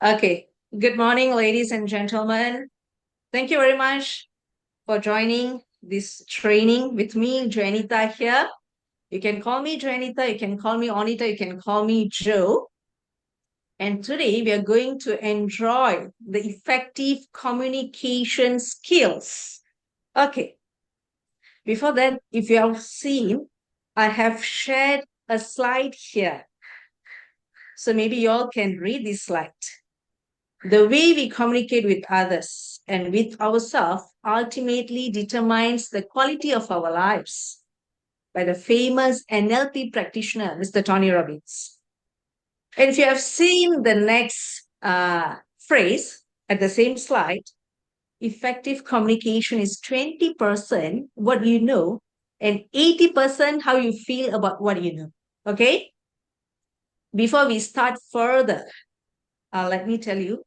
Okay. Good morning, ladies and gentlemen. Thank you very much for joining this training with me, Joanita here. You can call me Joanita, you can call me Onita, you can call me Joe. And today we are going to enjoy the effective communication skills. Okay. Before that, if you have seen, I have shared a slide here. So maybe you all can read this slide. The way we communicate with others and with ourselves ultimately determines the quality of our lives by the famous NLP practitioner, Mr. Tony Robbins. And if you have seen the next phrase at the same slide, effective communication is 20% what you know and 80% how you feel about what you know. Okay? Before we start further, let me tell you,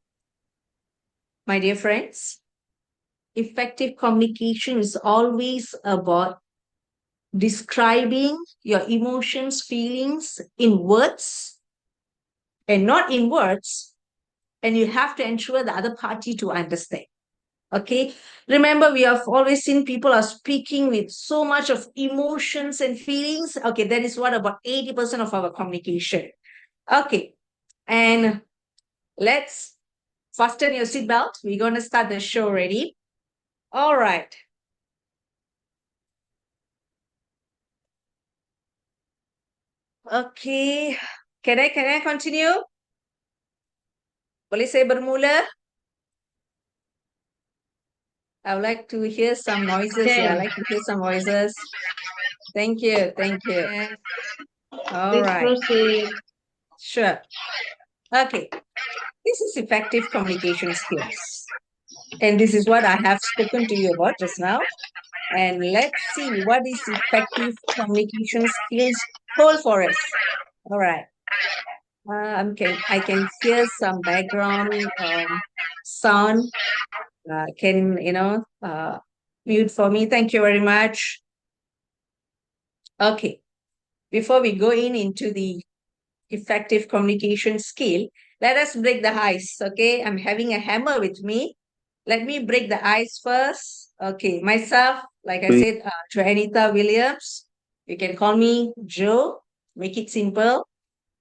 my dear friends, effective communication is always about describing your emotions, feelings in words and not in words. And you have to ensure the other party to understand. Okay. Remember, we have always seen people are speaking with so much of emotions and feelings. Okay. That is what about 80% of our communication. Okay. And let's fasten your seatbelt. We're going to start the show already. All right. Okay. Can I continue? Boleh saya bermula? I would like to hear some noises. Yeah, I like to hear some voices. Thank you. Thank you. Yes. All Please right. proceed. Sure. Okay. This is effective communication skills. And this is what I have spoken to you about just now. And let's see what is effective communication skills hold for us. All right. I can hear some background sound. Can mute for me? Thank you very much. Okay. Before we go into the effective communication skill, let us break the ice. Okay. I'm having a hammer with me. Let me break the ice first. Okay. Myself, like I said, Joanita Williams. You can call me Joe. Make it simple.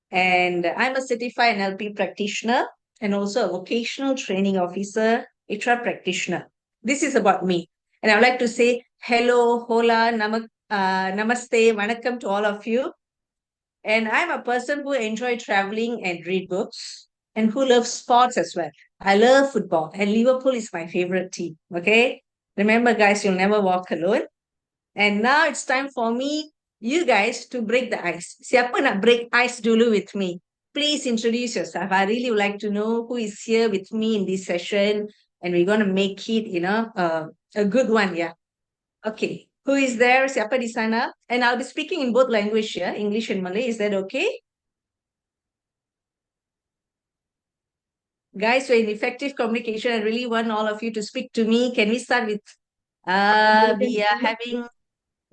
And I'm a certified NLP practitioner and also a vocational training officer, HR practitioner. This is about me. And I would like to say hello, hola, namaste, vanakkam to all of you. And I'm a person who enjoy traveling and read books and who loves sports as well. I love football and Liverpool is my favorite team. Okay. Remember, guys, you'll never walk alone. And now it's time for me, you guys, to break the ice. Siapa nak break ice dulu with me? Please introduce yourself. I really would like to know who is here with me in this session. And we're going to make it, a good one. Yeah. Okay. Who is there? Siapa di sana? And I'll be speaking in both language here, English and Malay. Is that okay? Guys, we're in effective communication. I really want all of you to speak to me. Can we start with we are having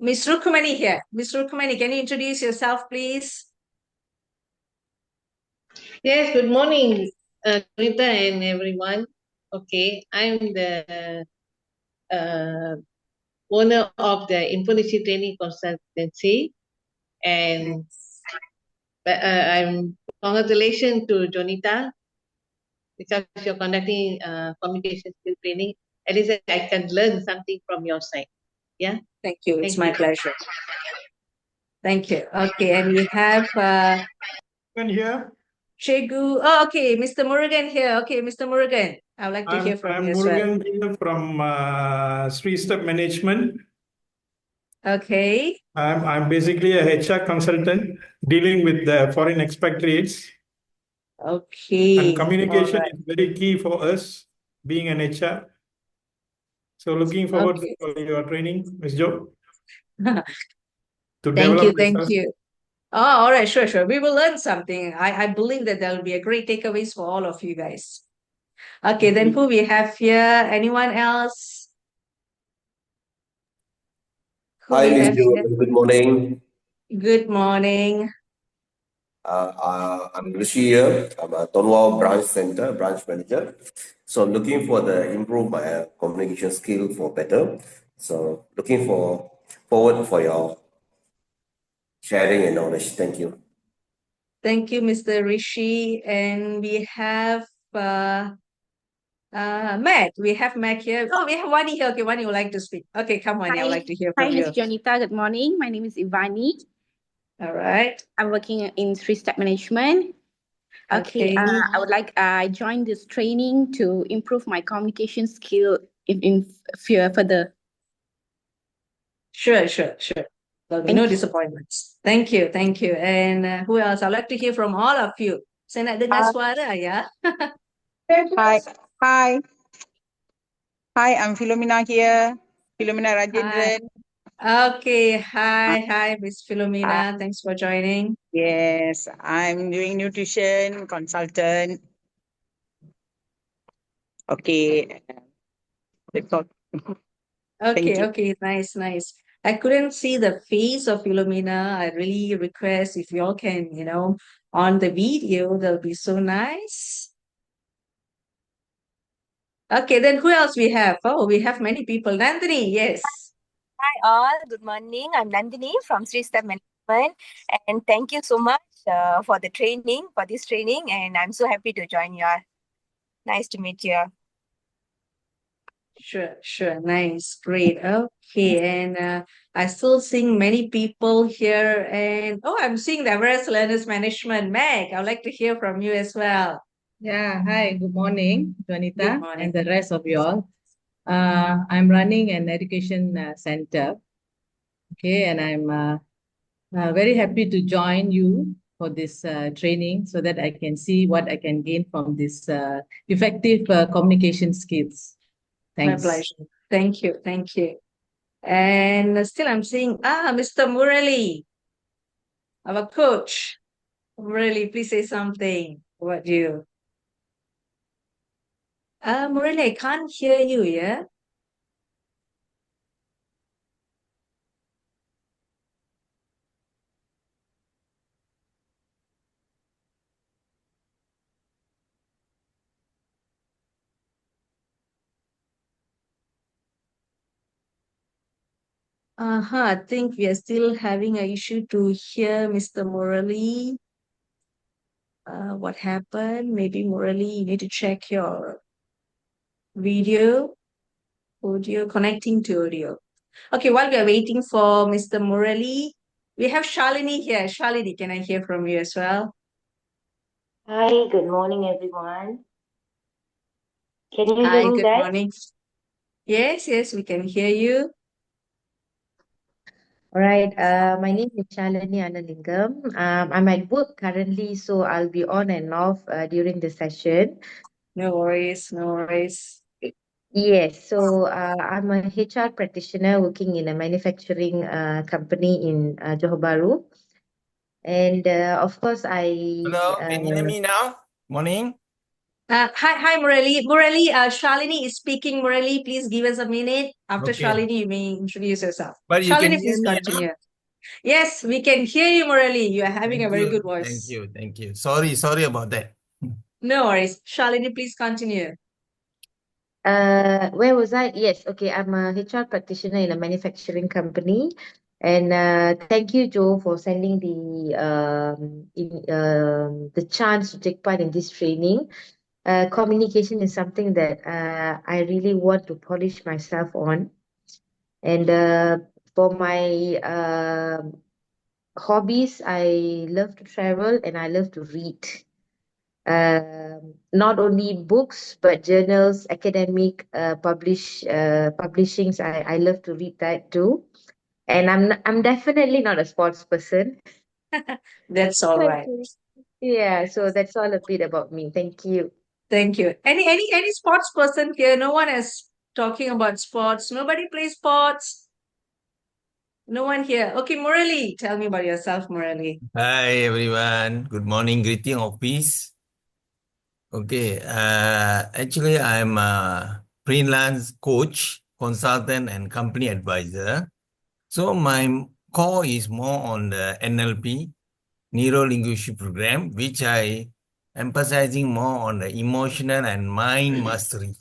Miss Rukumani here. Miss Rukumani, can you introduce yourself, please? Yes, good morning, Rita and everyone. Okay, I'm the owner of the Information Training Consultancy, and I'm congratulations to Joanita because you're conducting communication skill training. At least I can learn something from your side. Yeah. Thank you. It's my pleasure. Thank you. Okay, and we have here. Chegu. Oh, okay, Mr. Murugan here. Okay, Mr. Murugan, I would like to hear from you as well. I'm Murugan here from Sri Step Management. Okay. I'm basically a HR consultant dealing with the foreign expatriates. Okay. And communication is very key for us being an HR. So looking forward for your training, Ms. Jo. Thank you. Oh, all right, sure. We will learn something. I believe that there will be a great takeaways for all of you guys. Okay, then who we have here? Anyone else? Hi, Ms. Jo. Good morning. Good morning. I'm Rishi here. I'm a Tonwao branch manager. So I'm looking for the improve my communication skill for better. So looking forward for your sharing and knowledge. Thank you. Thank you, Mr. Rishi. And we have Matt. We have Matt here. Oh, we have Wani here. Okay, Wani would like to speak. Okay, come Wani. I would Hi, like to hear hi, from Miss you. Joanita. Good morning. My name is Ivani. All right. I'm working in Three Step Management. Okay, Okay. I would like I joined this training to improve my communication skill further. Sure. There'll be no Thank you. disappointments. Thank you. And who else? I'd like to hear from all of you. Saya nak dengar suara ya. Hi. Hi. Hi, I'm Philomena here. Philomena Hi. Rajendran. Okay. Hi, Miss Philomena. Thanks for joining. Yes, I'm doing nutrition consultant. Okay. That's all. Thank you. Okay. Nice. I couldn't see the face of Philomena. I really request if you all can, on the video, that'll be so nice. Okay, then who else we have? Oh, we have many people. Nandini, yes. Hi all, good morning. I'm Nandini from Three Step Management, and thank you so much for this training, and I'm so happy to join you all. Nice to meet you all. Sure. Nice. Great. Okay. And I still seeing many people here. And I'm seeing the Everest Learners Management. Meg, I would like to hear from you as well. Yeah, hi, good morning, Good Joanita, morning. and the rest of you all. I'm running an education center, okay, and I'm very happy to join you for this training so that I can see what I can gain from this effective communication skills. Thanks. My pleasure. Thank you. And still I'm seeing, Mr. Murali, our coach. Murali, please say something. What do you? Murali, I can't hear you, yeah? I think we are still having an issue to hear Mr. Murali. What happened? Maybe Murali, you need to check your video, audio, connecting to audio. Okay, while we are waiting for Mr. Murali, we have Shalini here. Shalini, can I hear from you as well? Hi, good morning, everyone. Can you Hi, hear me, good guys? morning. Yes, we can hear you. All right. My name is Shalini Analingam. I'm at work currently, so I'll be on and off during the session. No worries. Yes, so I'm a HR practitioner working in a manufacturing company in Johor Bahru. And of course, Hello, can you hear me now? Morning. Hi, Murali. Shalini is speaking. Murali, please give us a minute. After Okay. Shalini, you may introduce yourself. But you can Shalini, hear please me, continue. Yes, we can hear you, Murali. You are having a very good Thank voice. you. Sorry about that. No worries. Shalini, please continue. Where was I? Yes, okay. I'm a HR practitioner in a manufacturing company. And thank you, Joe, for sending the chance to take part in this training. Communication is something that I really want to polish myself on. And for my hobbies, I love to travel and I love to read. Not only books but journals, academic publishings. I love to read that too, and I'm definitely not a sports person. That's all right. Okay. Yeah, so that's all a bit about me. Thank you. Thank you. Any sports person here? No one is talking about sports. Nobody plays sports. No one here. Okay, Murali, tell me about yourself, Murali. Hi, everyone. Good morning. Greeting of peace. Okay. Actually, I'm a freelance coach, consultant, and company advisor. So my core is more on the NLP, neuro-linguistic program, which I emphasizing more on the emotional and mind mastery.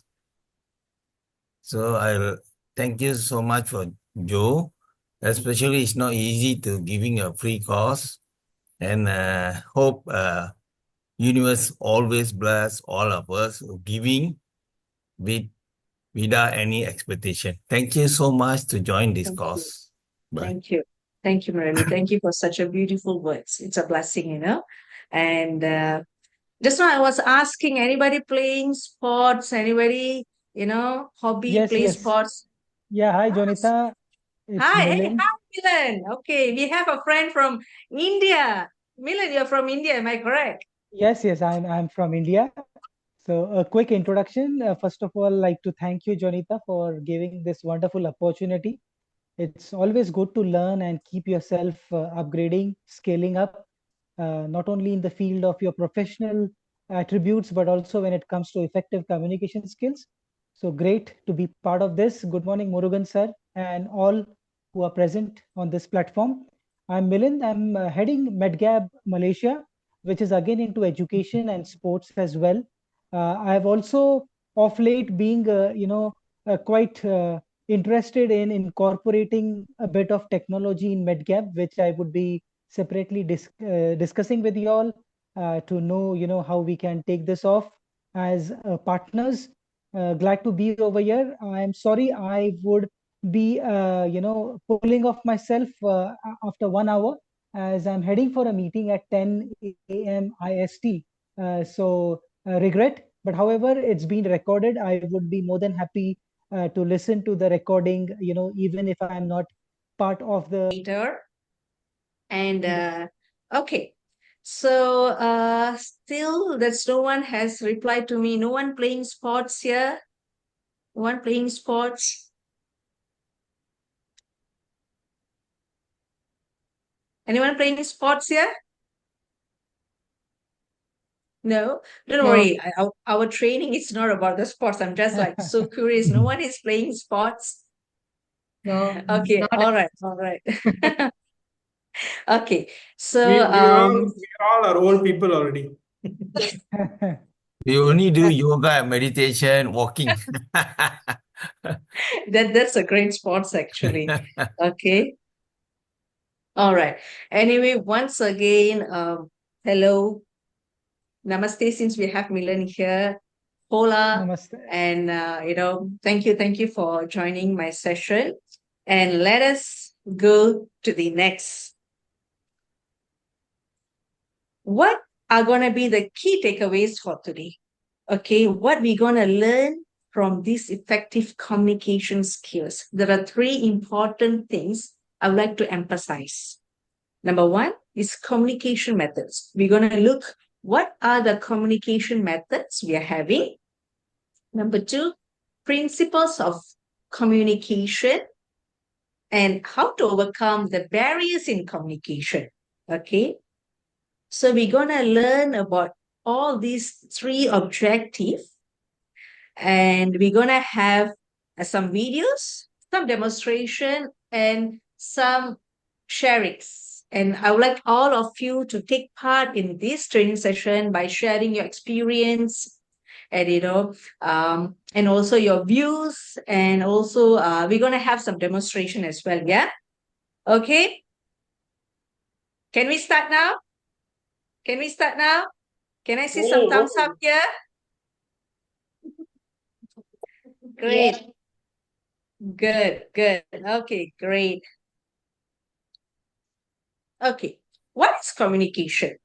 So I thank you so much for Joe. Especially, it's not easy to giving a free course, and hope universe always bless all of us giving with without any expectation. Thank you so much to join this Thank you. course. Bye. Thank you. Thank you, Murali. Thank you for such a beautiful words. It's a blessing, you know. And just now I was asking anybody playing sports, anybody, you know, hobby, Yes, play yes. sports. Yeah, hi, Ah, Joanita. It's hi, hey, Milind. hi, Milan. Okay, we have a friend from India. Milan, you're from India, am I correct? Yes, yes, I'm from India. So a quick introduction. First of all, like to thank you, Joanita, for giving this wonderful opportunity. It's always good to learn and keep yourself upgrading, scaling up, not only in the field of your professional attributes, but also when it comes to effective communication skills. So great to be part of this. Good morning, Murugan sir, and all who are present on this platform. I'm Milind. I'm heading MedGab Malaysia, which is again into education and sports as well. I've also of late being, quite interested in incorporating a bit of technology in MedGap, which I would be separately discussing with you all to know, how we can take this off as partners. Glad to be over here. I'm sorry, I would be, pulling off myself after 1 hour as I'm heading for a meeting at 10 a.m. IST. Regret, but however, it's been recorded. I would be more than happy to listen to the recording, even if I'm not part of the. Later. And okay. So still that's no one has replied to me. No one playing sports here. No one playing sports. Anyone playing sports here? No, don't No. worry. Our training is not about the sports. I'm just like so curious. No one is playing sports. No, Okay, not all right, all right. Okay, so We all are old people already. We only do yoga, meditation, walking. that's a great sports actually. Okay, all right. Anyway, once again, hello, namaste. Since we have Milan here, hola, Namaste. and thank you for joining my session. And let us go to the next. What are going to be the key takeaways for today? Okay, what we're going to learn from these effective communication skills. There are three important things I would like to emphasize. Number one is communication methods. We're going to look what are the communication methods we are having. Number two, principles of communication and how to overcome the barriers in communication. Okay, so we're going to learn about all these three objectives, and we're going to have some videos, some demonstration, and some sharings. And I would like all of you to take part in this training session by sharing your experience and and also your views, and also we're going to have some demonstration as well. Yeah. Okay. Can we start now? Can we start now? Can I see some thumbs up here? Great. yet. Good, good. Okay, great. Okay. What is communication?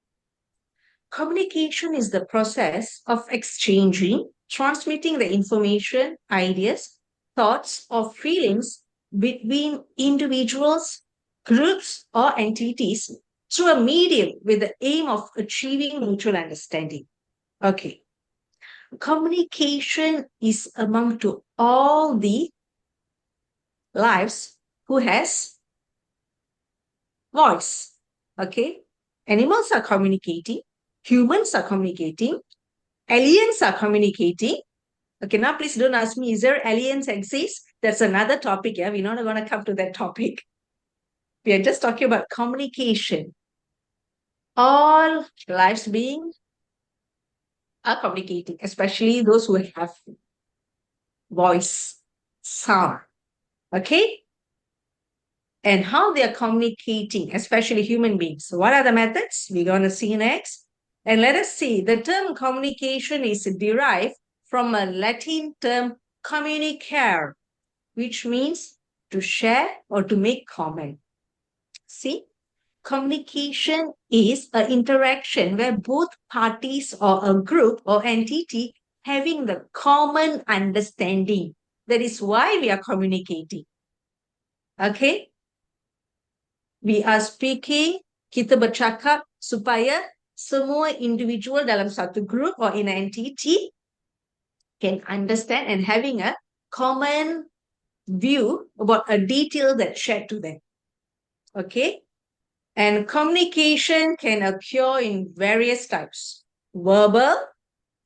Communication is the process of exchanging, transmitting the information, ideas, thoughts, or feelings between individuals, groups, or entities through a medium with the aim of achieving mutual understanding. Okay. Communication is among to all the lives who has voice. Okay. Animals are communicating, humans are communicating, aliens are communicating. Okay, now please don't ask me, is there aliens exist? That's another topic. Yeah, we're not going to come to that topic. We are just talking about communication. All lives beings are communicating, especially those who have voice, sound. Okay? And how they are communicating, especially human beings. So what are the methods? We're going to see next. And let us see. The term communication is derived from a Latin term communicare, which means to share or to make comment. See, communication is an interaction where both parties or a group or entity having the common understanding. That is why we are communicating. Okay? We are speaking, kita bercakap supaya semua individual dalam satu group or in an entity can understand and having a common view about a detail that's shared to them. Okay? And communication can occur in various types: verbal,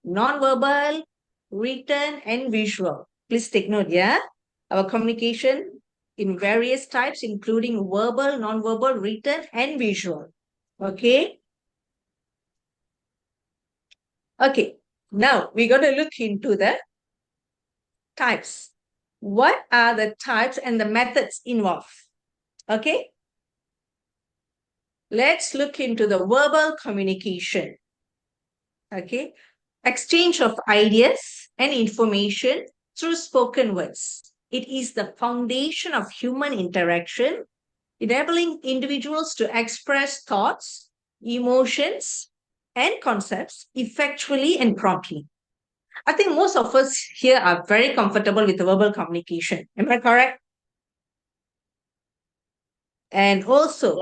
non-verbal, written, and visual. Please take note, yeah? Our communication in various types, including verbal, non-verbal, written, and visual. Okay? Okay. Now, we're going to look into the types. What are the types and the methods involved? Okay? Let's look into the verbal communication. Okay? Exchange of ideas and information through spoken words. It is the foundation of human interaction, enabling individuals to express thoughts, emotions, and concepts effectually and promptly. I think most of us here are very comfortable with verbal communication. Am I correct? And also,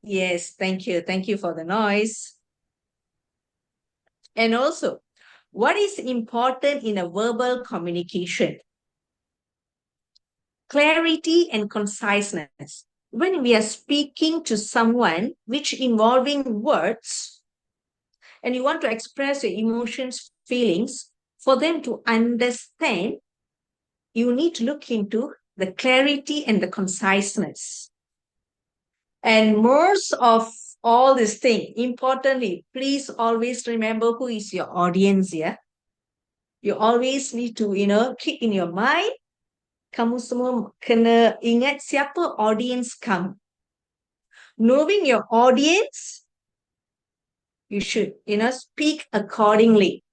yes, thank you. Thank you for the noise. And also, what is important in a verbal communication? Clarity and conciseness. When we are speaking to someone which involving words, and you want to express your emotions, feelings, for them to understand, you need to look into the clarity and the conciseness. And most of all this thing, importantly, please always remember who is your audience here. You always need to, keep in your mind, kamu semua kena ingat siapa audience kamu. Knowing your audience, you should, speak accordingly.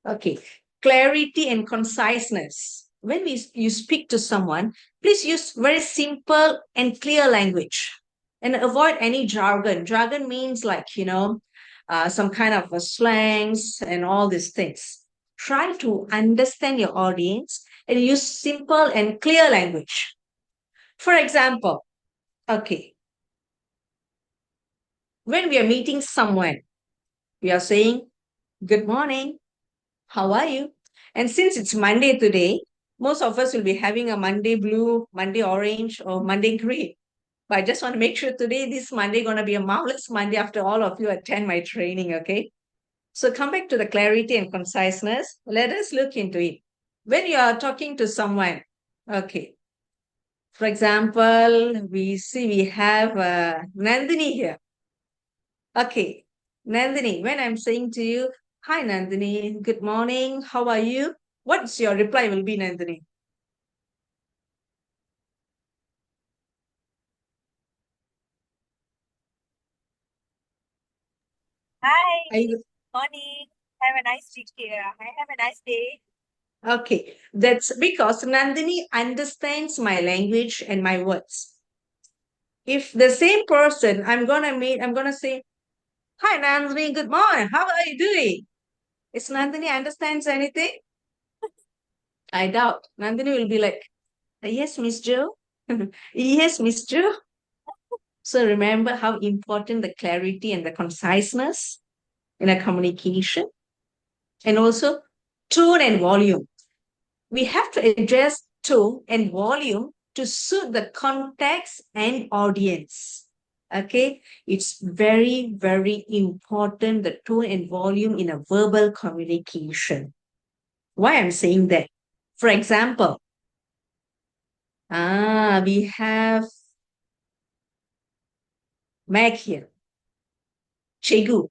Okay. Clarity and conciseness. When you speak to someone, please use very simple and clear language and avoid any jargon. Jargon means like, some kind of slangs and all these things. Try to understand your audience and use simple and clear language. For example, okay, when we are meeting someone, we are saying, good morning, how are you? And since it's Monday today, most of us will be having a Monday blue, Monday orange, or Monday green. But I just want to make sure today, this Monday, going to be a marvelous Monday after all of you attend my training, okay? So come back to the clarity and conciseness. Let us look into it. When you are talking to someone, okay, for example, we have Nandini here. Okay, Nandini, when I'm saying to you, hi Nandini, good morning, how are you? What's your reply will be, Nandini? Hi, morning. Have a nice day here. I have a nice day. Okay, that's because Nandini understands my language and my words. If the same person I'm gonna say, hi Nandini, good morning, how are you doing? Is Nandini understands anything? I doubt. Nandini will be like, yes, Miss Jo. Yes, Miss Jo. So remember how important the clarity and the conciseness in a communication, and also tone and volume. We have to address tone and volume to suit the context and audience. Okay, it's very, very important, the tone and volume in a verbal communication. Why I'm saying that? For example, we have Meg here. Chegu.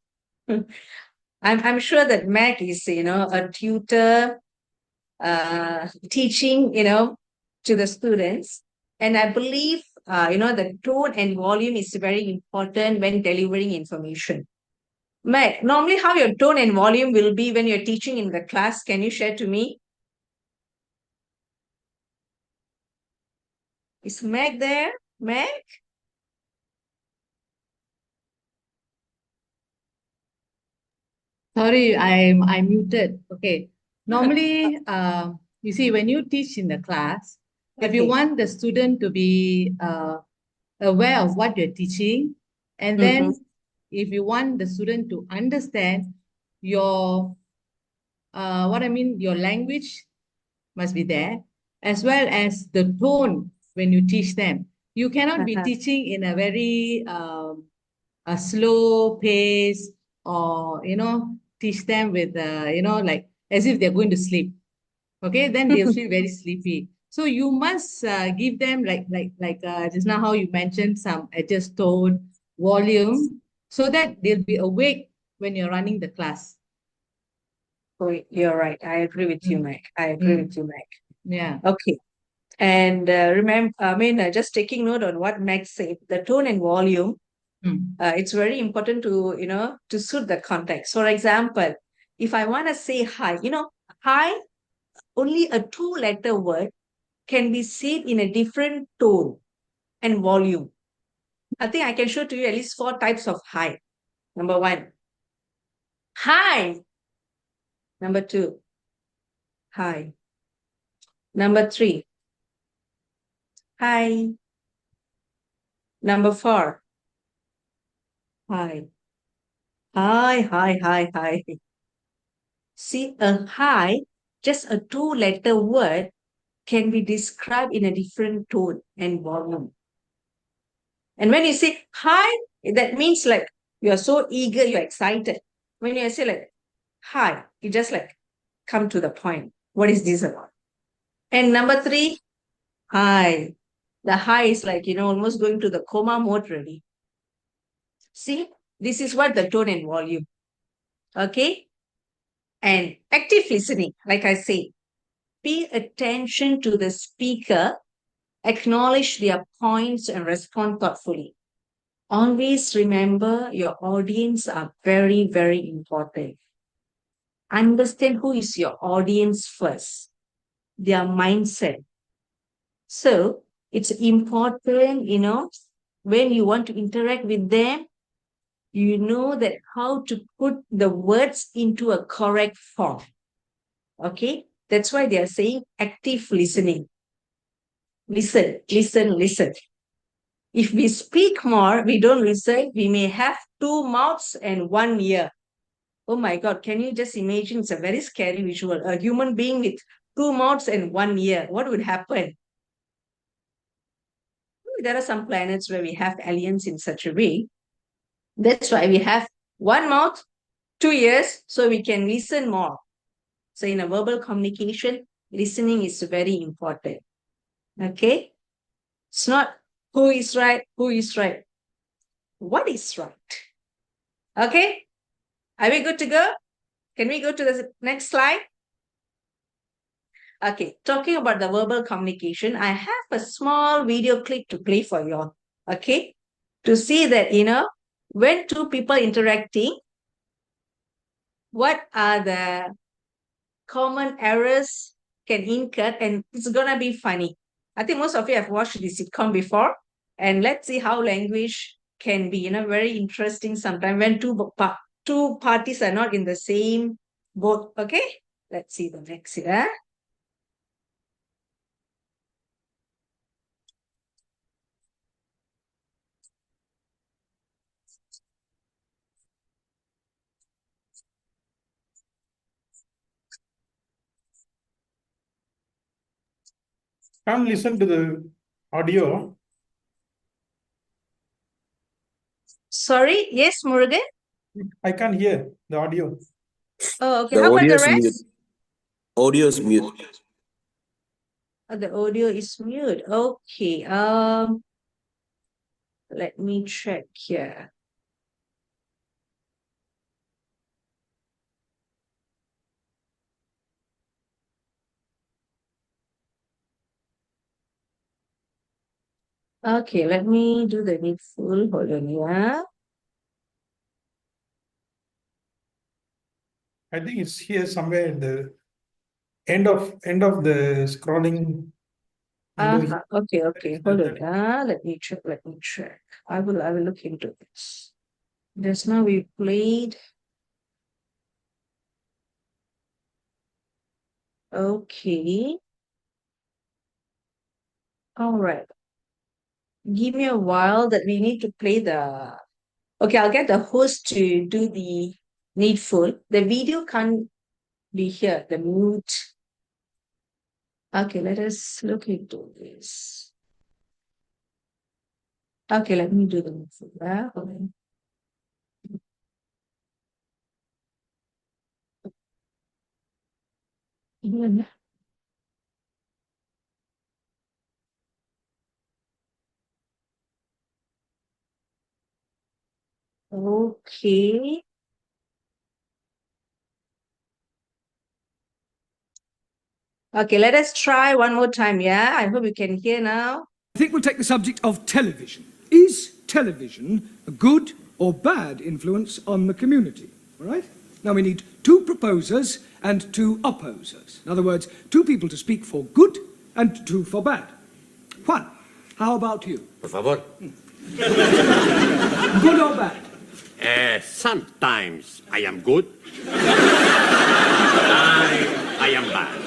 I'm sure that Mac is, a tutor, teaching, to the students. And I believe, the tone and volume is very important when delivering information. Mac, normally how your tone and volume will be when you're teaching in the class, can you share to me? Is Mac there? Mac? Sorry, I muted. Okay. Normally, you see, when you teach in the class, if you Okay. want the student to be aware of what you're teaching, and Mm-hmm. then if you want the student to understand your what I mean, your language must be there, as well as the tone when you teach them. You cannot be Uh-huh. teaching in a very a slow pace, or teach them with like as if they're going to sleep. Okay, then they'll feel very sleepy. So you must give them like just now how you mentioned some adjust tone, volume, so that they'll be awake when you're running the class. Great. You're right. I agree with you, Mm. Mac. I agree with you, Mac. Yeah. Okay. And remember, just taking note on what Max said, the tone and volume, Mm. it's very important to, to suit the context. For example, if I want to say hi, hi, only a two-letter word can be said in a different tone and volume. I think I can show to you at least 4 types of hi. Number 1, hi. Number 2, hi. Number 3, hi. Number 4, hi. Hi, hi, hi, hi. See, a hi, just a two-letter word, can be described in a different tone and volume. And when you say hi, that means like you're so eager, you're excited. When you say like hi, you just like come to the point. What is this about? And number 3, hi. The hi is like, almost going to the coma mode ready. See, this is what the tone and volume. Okay? And active listening, like I say, pay attention to the speaker, acknowledge their points, and respond thoughtfully. Always remember your audience are very, very important. Understand who is your audience first, their mindset. So it's important, when you want to interact with them, you know that how to put the words into a correct form. Okay? That's why they are saying active listening. Listen, listen, listen. If we speak more, we don't listen, we may have 2 mouths and 1 ear. Oh my God, can you just imagine? It's a very scary visual. A human being with 2 mouths and 1 ear. What would happen? There are some planets where we have aliens in such a way. That's why we have 1 mouth, 2 ears, so we can listen more. So in a verbal communication, listening is very important. Okay? It's not who is right, who is right. What is right? Okay? Are we good to go? Can we go to the next slide? Okay, talking about the verbal communication, I have a small video clip to play for you all. Okay? To see that, when 2 people interacting, what are the common errors can incur, and it's gonna be funny. I think most of you have watched this sitcom before, and let's see how language can be, very interesting sometimes when two parties are not in the same boat. Okay, let's see the next here. Can't listen to the audio. Sorry, yes, Murugan? I can't hear the audio. Oh, okay. The How about audio the is mute. rest? Audio is mute. Oh, the audio is mute. Okay. Let me check here. Okay, let me do the needful. Hold on, yeah. I think it's here somewhere in the end of the scrolling window. Okay. Hold on. Let me check. I will look into this. Just now we played. Okay. All right. Give me a while that we need to play the. Okay, I'll get the host to do the needful. The video can't be here. The mute. Okay, let us look into this. Okay, let me do the needful. Hold on. Yeah. Okay. Okay, let us try one more time. Yeah, I hope you can hear now. I think we'll take the subject of television. Is television a good or bad influence on the community? All right? Now we need two proposers and two opposers. In other words, two people to speak for good and two for bad. Juan, how about you? Por favor. Good or bad? Sometimes I am good. I am bad.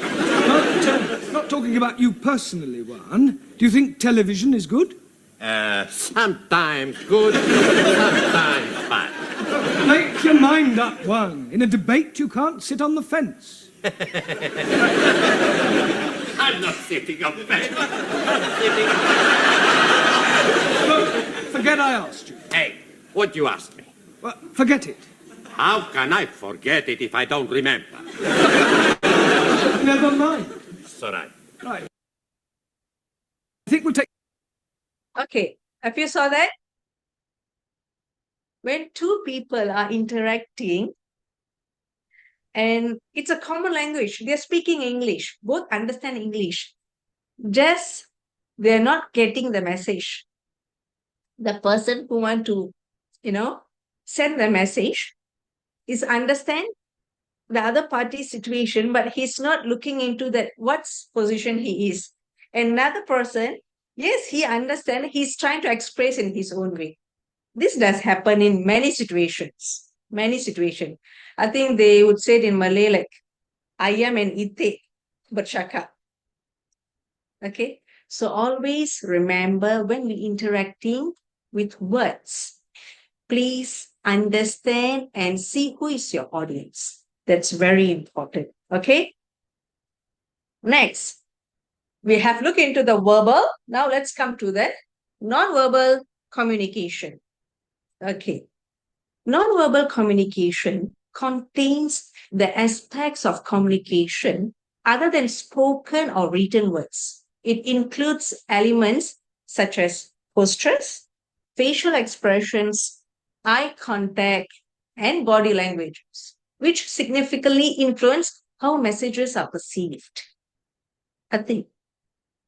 But not talking about you personally, Juan. Do you think television is good? Sometimes good, sometimes bad. Make your mind up, Juan. In a debate, you can't sit on the fence. I'm not sitting on fence. I'm sitting. Look, forget I asked you. Hey, what you asked me? Well, forget it. How can I forget it if I don't remember? Never mind. It's all right. Right. I think we'll take... Okay, have you saw that? When two people are interacting and it's a common language, they're speaking English, both understand English, just they're not getting the message. The person who want to, send the message is understand the other party's situation, but he's not looking into that what position he is. Another person, yes, he understand, he's trying to express in his own way. This does happen in many situations. Many situations. I think they would say it in Malay like ayam and ite bercakap. Okay. So always remember when we interacting with words, please understand and see who is your audience. That's very important. Okay. Next, we have looked into the verbal. Now let's come to the non-verbal communication. Okay. Non-verbal communication contains the aspects of communication other than spoken or written words. It includes elements such as postures, facial expressions, eye contact, and body languages, which significantly influence how messages are perceived. I think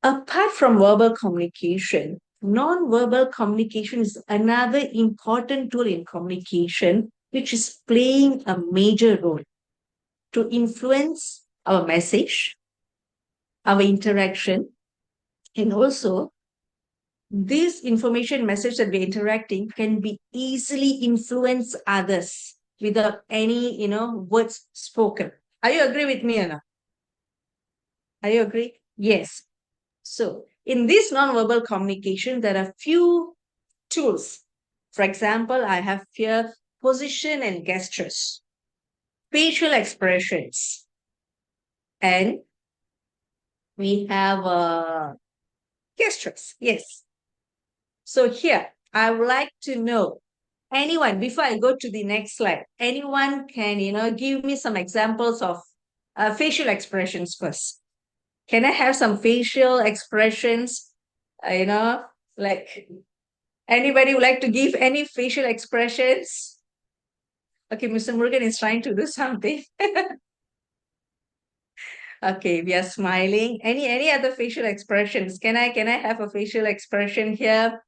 apart from verbal communication, non-verbal communication is another important tool in communication, which is playing a major role to influence our message, our interaction, and also this information message that we're interacting can be easily influence others without any, words spoken. Are you agree with me or not? Are you agree? Yes. So in this non-verbal communication, there are few tools. For example, I have here position and gestures, facial expressions, and we have gestures. Yes. So here, I would like to know, anyone, before I go to the next slide, anyone can, give me some examples of facial expressions first. Can I have some facial expressions? Like anybody would like to give any facial expressions? Okay, Mr. Murugan is trying to do something. Okay, we are smiling. Any other facial expressions? Can I have a facial expression here?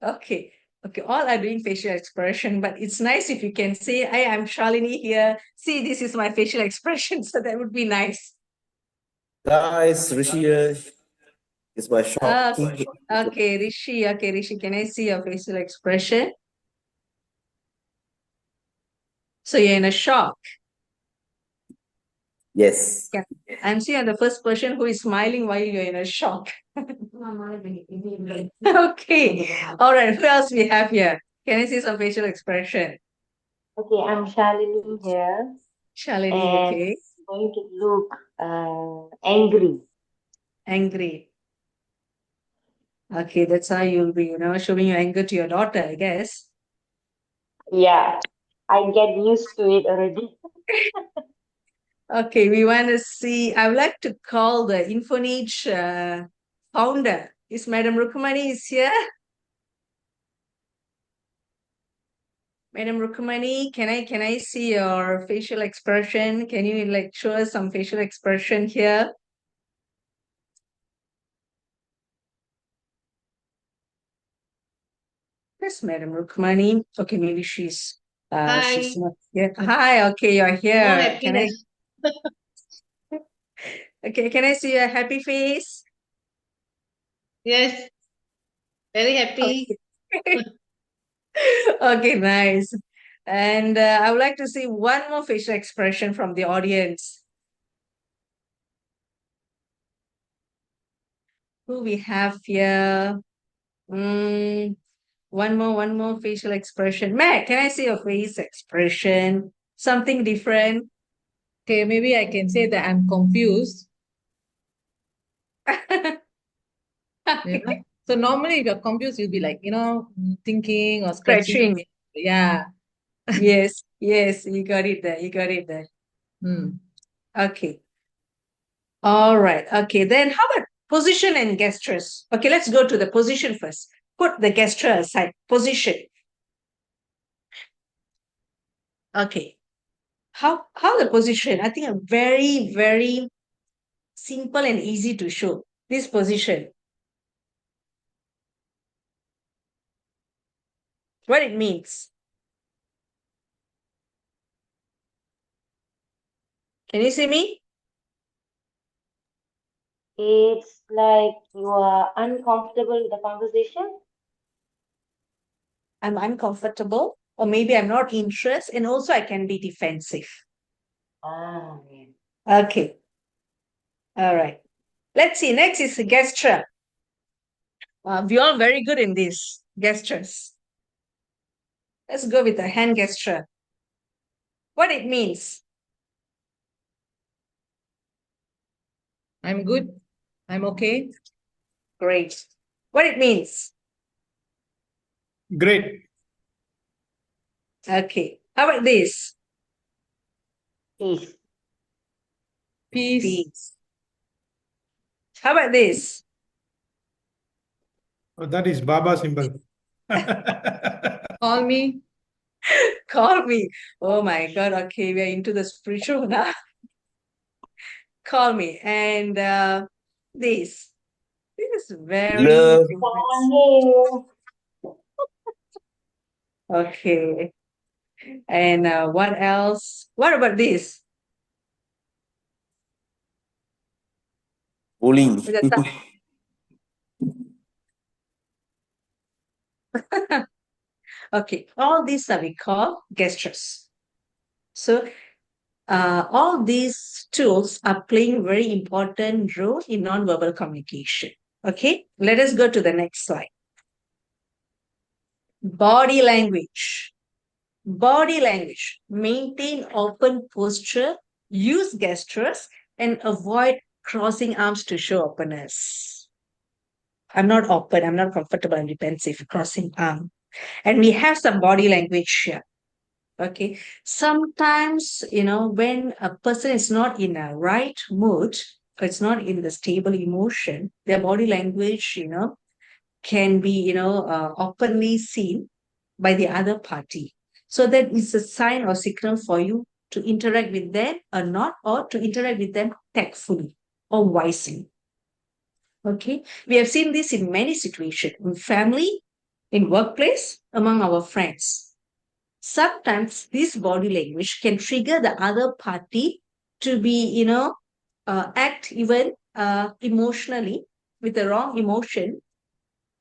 Okay. Okay, all are doing facial expression, but it's nice if you can say, "Hi, I'm Shalini here. See, this is my facial expression." So that would be nice. Guys, Rishi here. It's my shop. Okay, Rishi. Okay, Rishi, can I see your facial expression? So you're in a shock. Yes. Yeah. I'm seeing the first person who is smiling while you're in a shock. Okay. All right. Who else we have here? Can I see some facial expression? Okay, I'm Shalini here, Shalini, and okay. it's going to look angry. Angry. Okay, that's how you'll be, showing your anger to your daughter, I guess. Yeah, I get used to it already. Okay, we want to see. I would like to call the Infonage founder. Is Madam Rukumani is here? Madam Rukumani, can I see your facial expression? Can you like show us some facial expression here? Yes, Madam Rukmani. Okay, maybe she's Hi, not here. Hi, okay, you're more here. Can I happiness. okay, can I see your happy face? Yes, very happy. Okay. Okay, nice. And I would like to see one more facial expression from the audience. Who we have here? Mm, one more facial expression. Matt, can I see your face expression? Something different. Okay, maybe I can say that I'm confused. Yeah. So normally if you're confused, you'll be like, thinking or scratching. Stretching. Yeah. Yes, yes, you got it there. You got it there. Hmm. Okay. All right. Okay. Then how about position and gestures? Okay, let's go to the position first. Put the gesture aside. Position. Okay. How the position? I think a very, very simple and easy to show. This position. What it means. Can you see me? It's like you are uncomfortable with the conversation. I'm uncomfortable, or maybe I'm not interested, and also I can be defensive. Ah, yeah. Okay. All right. Let's see. Next is the gesture. We all very good in these gestures. Let's go with the hand gesture. What it means. I'm good. I'm okay. Great. What it means. Great. Okay. How about this? Peace. Peace. Peace. How about this? Oh, that is Baba symbol. Call me. Call me. Oh my God. Okay, we are into the spiritual now. Call me. And this. This is very Love. famous. Okay. And what else? What about this? Bullying. With the thumb. Okay, all these are we call gestures. So all these tools are playing very important role in non-verbal communication. Okay, let us go to the next slide. Body language. Body language. Maintain open posture, use gestures, and avoid crossing arms to show openness. I'm not open, I'm not comfortable, I'm defensive, crossing arm. And we have some body language here. Okay. Sometimes, when a person is not in a right mood, or it's not in the stable emotion, their body language, can be, openly seen by the other party. So that is a sign or signal for you to interact with them or not, or to interact with them tactfully or wisely. Okay, we have seen this in many situations, in family, in workplace, among our friends. Sometimes this body language can trigger the other party to be, act even emotionally with the wrong emotion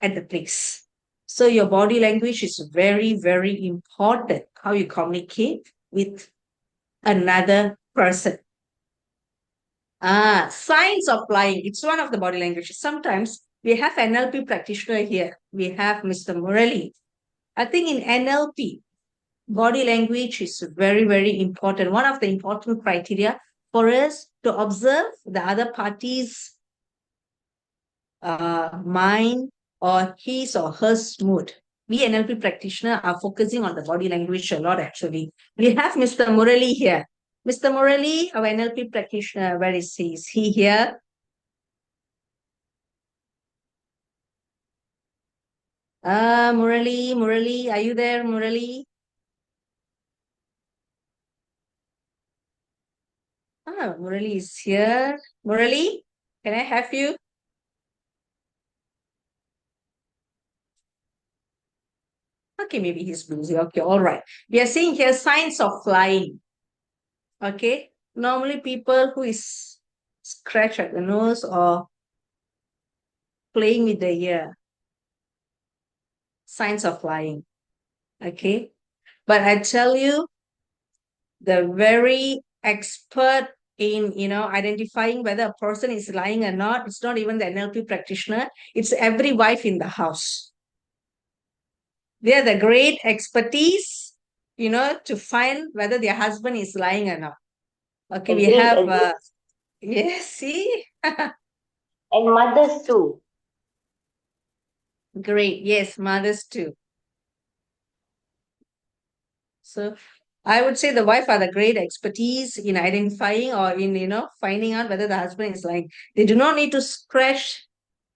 at the place. So your body language is very, very important, how you communicate with another person. Signs of lying. It's one of the body languages. Sometimes we have NLP practitioner here. We have Mr. Murali. I think in NLP, body language is very, very important. One of the important criteria for us to observe the other party's mind or his or her mood. We NLP practitioner are focusing on the body language a lot actually. We have Mr. Murali here. Mr. Murali, our NLP practitioner, where is he? Is he here? Murali, are you there, Murali? Murali is here. Murali, can I have you? Okay, maybe he's busy. Okay, all right. We are seeing here signs of flying. Okay, normally people who is scratch at the nose or playing with the ear, signs of flying. Okay, but I tell you, the very expert in identifying whether a person is lying or not, it's not even the NLP practitioner, it's every wife in the house. They are the great expertise, to find whether their husband is lying or not. Okay, we have yes, see. And mothers too. Great, yes, mothers too. So I would say the wife are the great expertise in identifying or in finding out whether the husband is lying. They do not need to scratch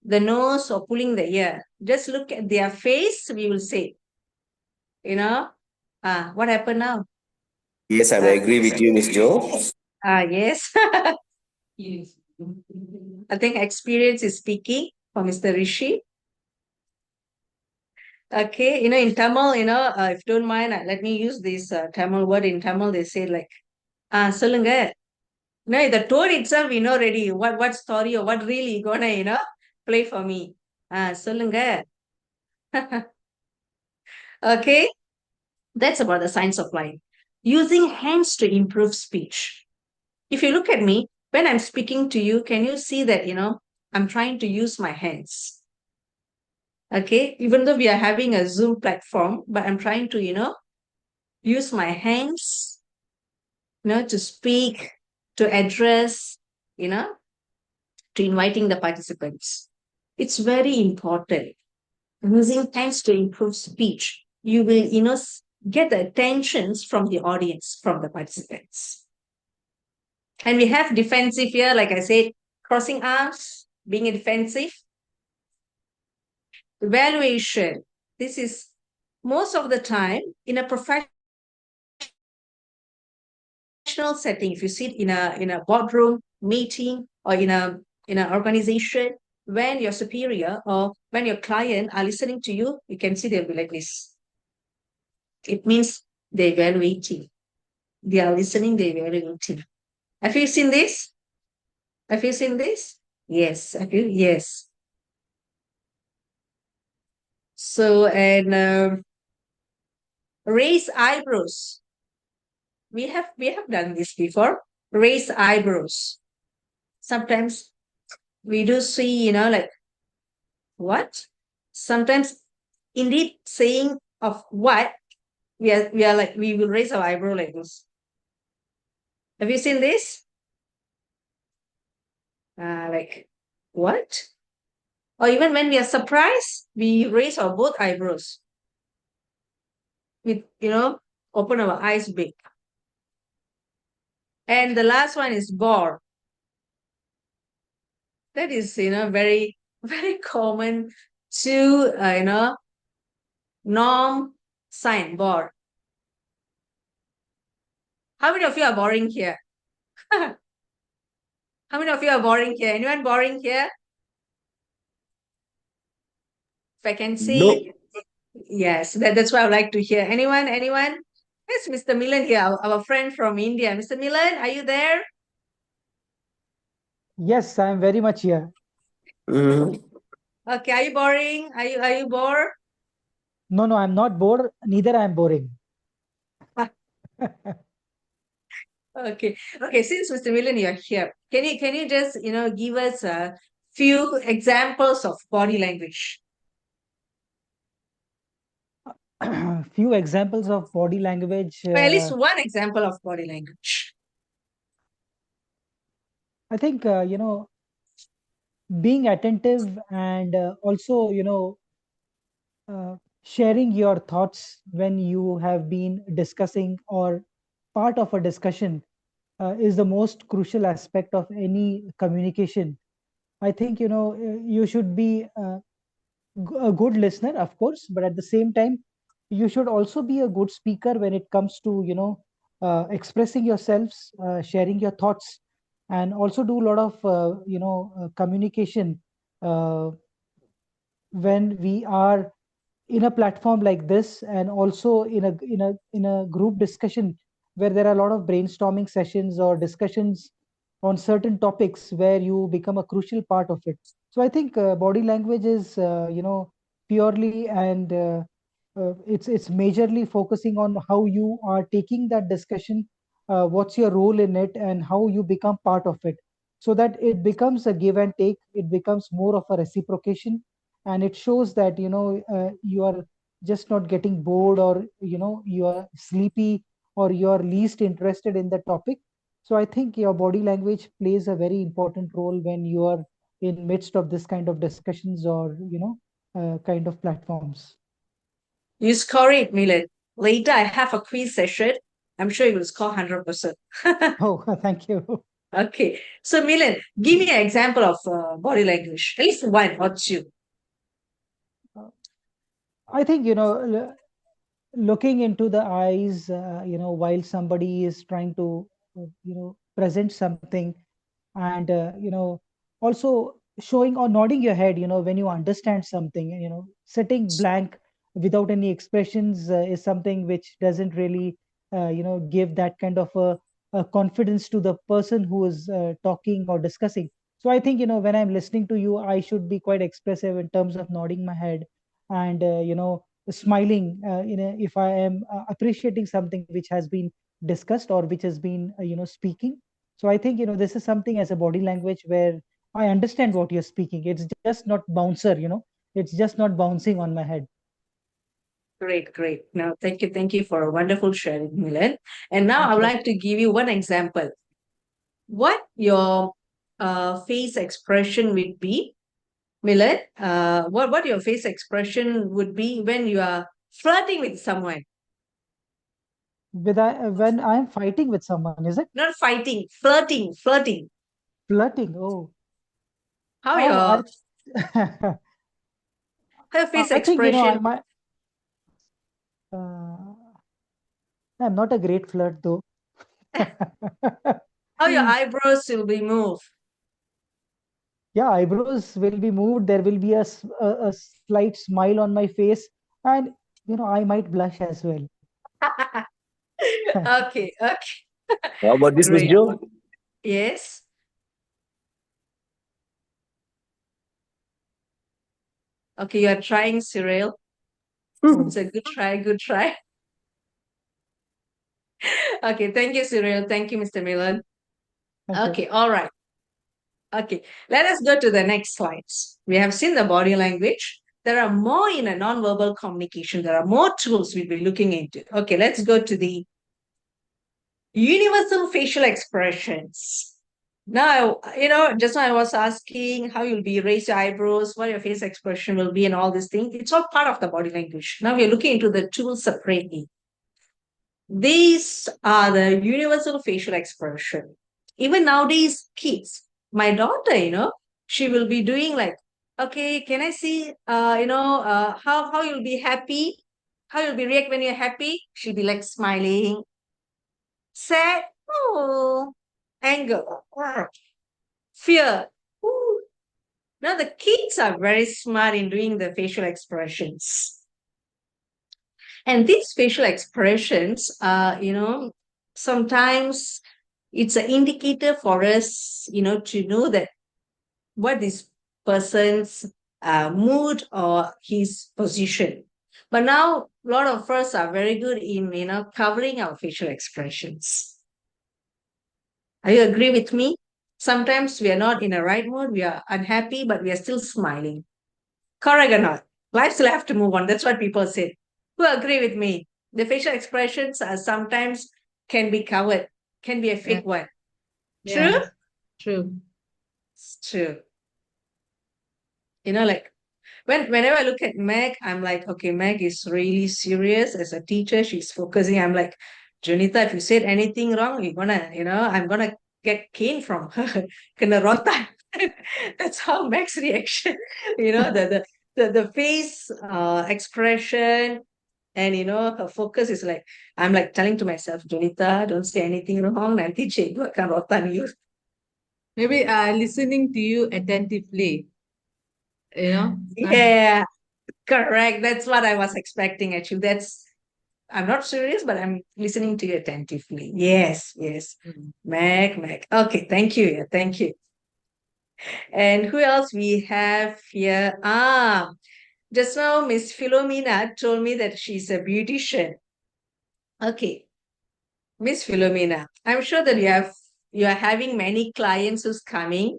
the nose or pulling the ear. Just look at their face, we will say, what happened now? Yes, I agree with you, Miss Jo. Yes. Yes. I think experience is speaking for Mr. Rishi. Okay, in Tamil, if you don't mind, let me use this Tamil word. In Tamil, they say like, சொல்லுங்க. The tone itself, we know already what story or what reel you gonna, play for me. சொல்லுங்க. Okay, that's about the science of lying. Using hands to improve speech. If you look at me, when I'm speaking to you, can you see that, I'm trying to use my hands? Okay, even though we are having a Zoom platform, but I'm trying to, use my hands, to speak, to address, to inviting the participants. It's very important. Using hands to improve speech, you will, get the attentions from the audience, from the participants. And we have defensive here, like I said, crossing arms, being a defensive. Evaluation. This is most of the time in a professional setting. If you sit in a boardroom meeting or in an organization, when your superior or when your client are listening to you, you can see they'll be like this. It means they're evaluating. They are listening, they're evaluating. Have you seen this? Have you seen this? Yes. Have you? Yes. So, and raise eyebrows. We have done this before. Raise eyebrows. Sometimes we do see, like, what? Sometimes indeed saying of what, we are like, we will raise our eyebrow like this. Have you seen this? Like, what? Or even when we are surprised, we raise our both eyebrows. With, open our eyes big. And the last one is bore. That is, very, very common to, norm sign, bore. How many of you are boring here? How many of you are boring here? Anyone boring here? If I can see, yes, that's what I would like to hear. Anyone? Anyone? Yes, Mr. Milan here, our friend from India. Mr. Milan, are you there? Yes, I'm very much here. Okay, are you boring? Are you bored? No, no, I'm not bored. Neither I'm boring. Okay. Okay, since Mr. Milan, you're here, can you just give us a few examples of body language? Few examples of body language. Or at least one example of body language. I think, being attentive and also, sharing your thoughts when you have been discussing or part of a discussion is the most crucial aspect of any communication. I think, you should be a good listener, of course, but at the same time, you should also be a good speaker when it comes to, expressing yourselves, sharing your thoughts, and also do a lot of, communication uh, when we are in a platform like this, and also in a group discussion where there are a lot of brainstorming sessions or discussions on certain topics where you become a crucial part of it. So I think body language is purely and it's majorly focusing on how you are taking that discussion, what's your role in it, and how you become part of it, so that it becomes a give and take, it becomes more of a reciprocation, and it shows that you are just not getting bored, or you are sleepy, or you are least interested in the topic. So I think your body language plays a very important role when you are in midst of this kind of discussions, or kind of platforms. You score it, Milan. Later, I have a quiz session. I'm sure you will score 100%. Oh, thank you. Okay. So, Milan, give me an example of body language. At least one or two. I think looking into the eyes, while somebody is trying to present something, and also showing or nodding your head when you understand something, sitting blank without any expressions is something which doesn't really give that kind of a confidence to the person who is talking or discussing. So I think when I'm listening to you, I should be quite expressive in terms of nodding my head, and smiling if I am appreciating something which has been discussed or which has been speaking. So I think this is something as a body language where I understand what you're speaking. It's just not bouncer, it's just not bouncing on my head. Great, great. Now, thank you for a wonderful sharing, Milan. And now I Thank would you. like to give you one example. What your face expression would be, Milan? What your face expression would be when you are flirting with someone? When I'm fighting with someone, is it? Not fighting, flirting, flirting. Flirting. Oh, How oh, your I, how your face I think I expression? might. Uh, I'm not a great flirt though. How your eyebrows will be moved? Yeah, eyebrows will be moved. There will be a slight smile on my face, and I might blush as well. Okay, okay. How about this, Miss Great. Jo? Yes. Okay, you are trying, Cyril. It's a good try, good try. Okay, thank you, Cyril. Thank you, Mr. Milan. Thank you. Okay, all right. Okay, let us go to the next slides. We have seen the body language. There are more in a non-verbal communication. There are more tools we'll be looking into. Okay, let's go to the universal facial expressions. Now, just now I was asking how you'll be raise your eyebrows, what your face expression will be, and all these things. It's all part of the body language. Now we're looking into the tools separately. These are the universal facial expression. Even nowadays, kids, my daughter, she will be doing like, okay, can I see, how you'll be happy, how you'll be react when you're happy? She'll be like smiling, Sad, oh, anger, fear. Ooh. Now the kids are very smart in doing the facial expressions. And these facial expressions are, sometimes it's an indicator for us, to know that what this person's mood or his position. But now a lot of us are very good in, covering our facial expressions. Are you agree with me? Sometimes we are not in a right mood, we are unhappy, but we are still smiling. Correct or not? Life still have to move on. That's what people say. Who agree with me? The facial expressions are sometimes can be covered, can be a fake one. True? Yeah, true. It's true. Like whenever I look at Meg, I'm like, okay, Meg is really serious as a teacher. She's focusing. I'm like, Junita, if you said anything wrong, I'm gonna get cane from her. Kena rotan. That's how Meg's reaction. The face expression and her focus is like, I'm like telling to myself, Junita, don't say anything wrong. Nanti cikgu akan rotan you. Maybe listening to you attentively, Yeah, correct. That's what I was expecting actually. I'm not serious, but I'm listening to you attentively. Yes, yes. Meg. Okay, thank you. Yeah, thank you. And who else we have here? Just now Miss Philomena told me that she's a beautician. Okay, Miss Philomena, I'm sure that you are having many clients who's coming,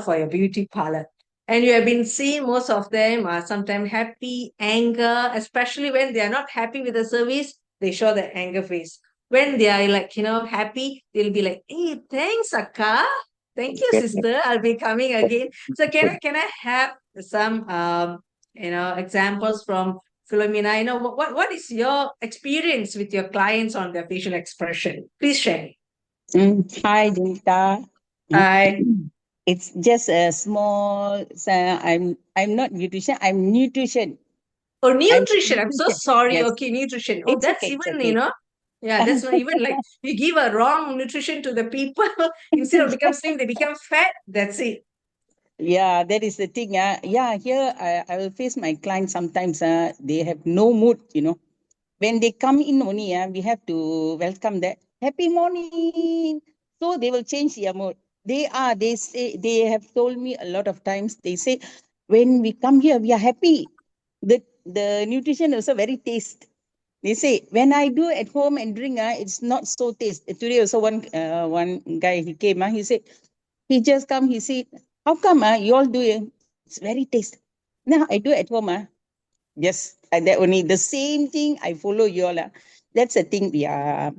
for your beauty parlor. And you have been seeing most of them are sometimes happy, anger, especially when they are not happy with the service, they show the anger face. When they are like, happy, they'll be like, hey, thanks, Akka. Thank you, sister. I'll be coming again. So can I have some examples from Philomena? What is your experience with your clients on their facial expression? Please share. Hi, Joanita. Hi. It's just a small. I'm not nutrition. I'm nutrition. Oh, nutrition. I'm so sorry. Yes. Okay, nutrition. Oh, It's that's okay. It's even, okay. yeah, that's not even like you give a wrong nutrition to the people. Instead of become slim, they become fat. That's it. Yeah, that is the thing. Yeah, here I will face my clients sometimes. They have no mood. When they come in only, we have to welcome that happy morning. So they will change their mood. They say, they have told me a lot of times, they say, when we come here, we are happy. The nutrition also very taste. They say, when I do at home and drink, it's not so taste. Today also one guy, he came, he said, he just come, he said, how come you all do it? It's very taste. Now I do at home, yes, and that only the same thing I follow you all. That's the thing we are.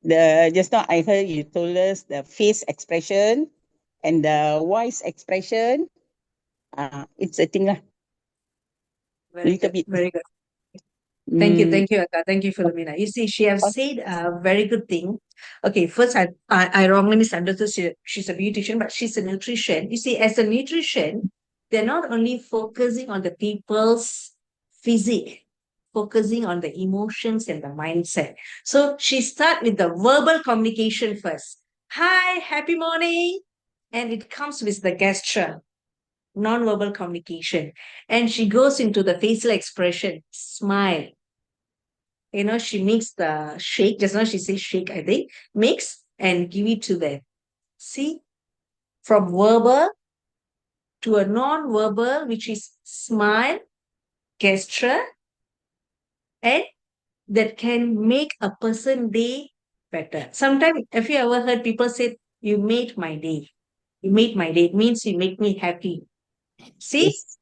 The just now I heard you told us the face expression and the voice expression. It's a thing. Very Little good. bit. Very good. Mm. Thank you, Akka. Thank you, Philomena. You see, she has said a very good thing. Okay, first I wrongly misunderstood. She's a beautician, but she's a nutrition. You see, as a nutrition, they're not only focusing on the people's physique, focusing on the emotions and the mindset. So she start with the verbal communication first. Hi, happy morning. And it comes with the gesture, non-verbal communication. And she goes into the facial expression, smile. She makes the shake. Just now she says shake, I think. Mix and give it to them. See? From verbal to a non-verbal, which is smile, gesture, and that can make a person day better. Sometimes, have you ever heard people say, you made my day? You made my day. It means you make me happy. See? Yes.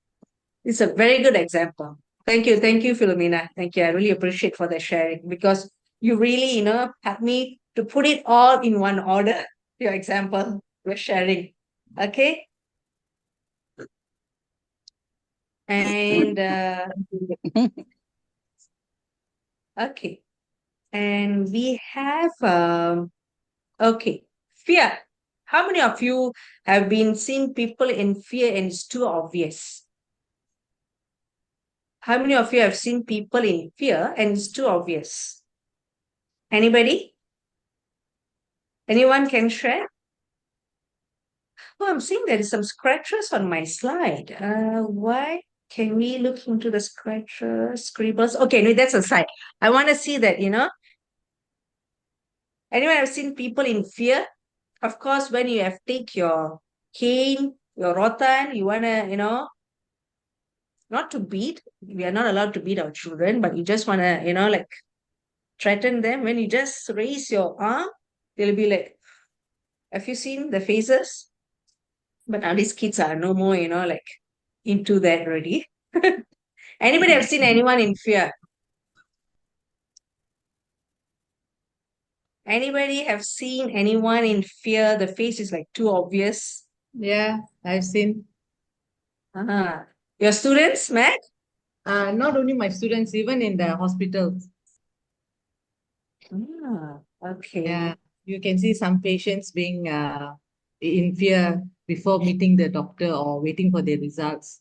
It's a very good example. Thank you, Philomena. Thank you. I really appreciate for the sharing because you really, helped me to put it all in one order. Your example, your sharing. Okay. And okay. And we have okay, fear. How many of you have been seeing people in fear and it's too obvious? How many of you have seen people in fear and it's too obvious? Anybody? Anyone can share? Oh, I'm seeing there is some scratches on my slide. Why? Can we look into the scratches, scribbles? Okay, no, that's aside. I want to see that, Anyone have seen people in fear? Of course, when you have take your cane, your rotan, you want to, not to beat. We are not allowed to beat our children, but you just want to, like threaten them. When you just raise your arm, they'll be like, have you seen the faces? But now these kids are no more, like into that already. Anybody have seen anyone in fear? Anybody have seen anyone in fear? The face is like too obvious. Yeah, I've seen. Your students, Matt? Not only my students, even in the hospital. Okay. Yeah, you can see some patients being in fear before meeting the doctor or waiting for their results.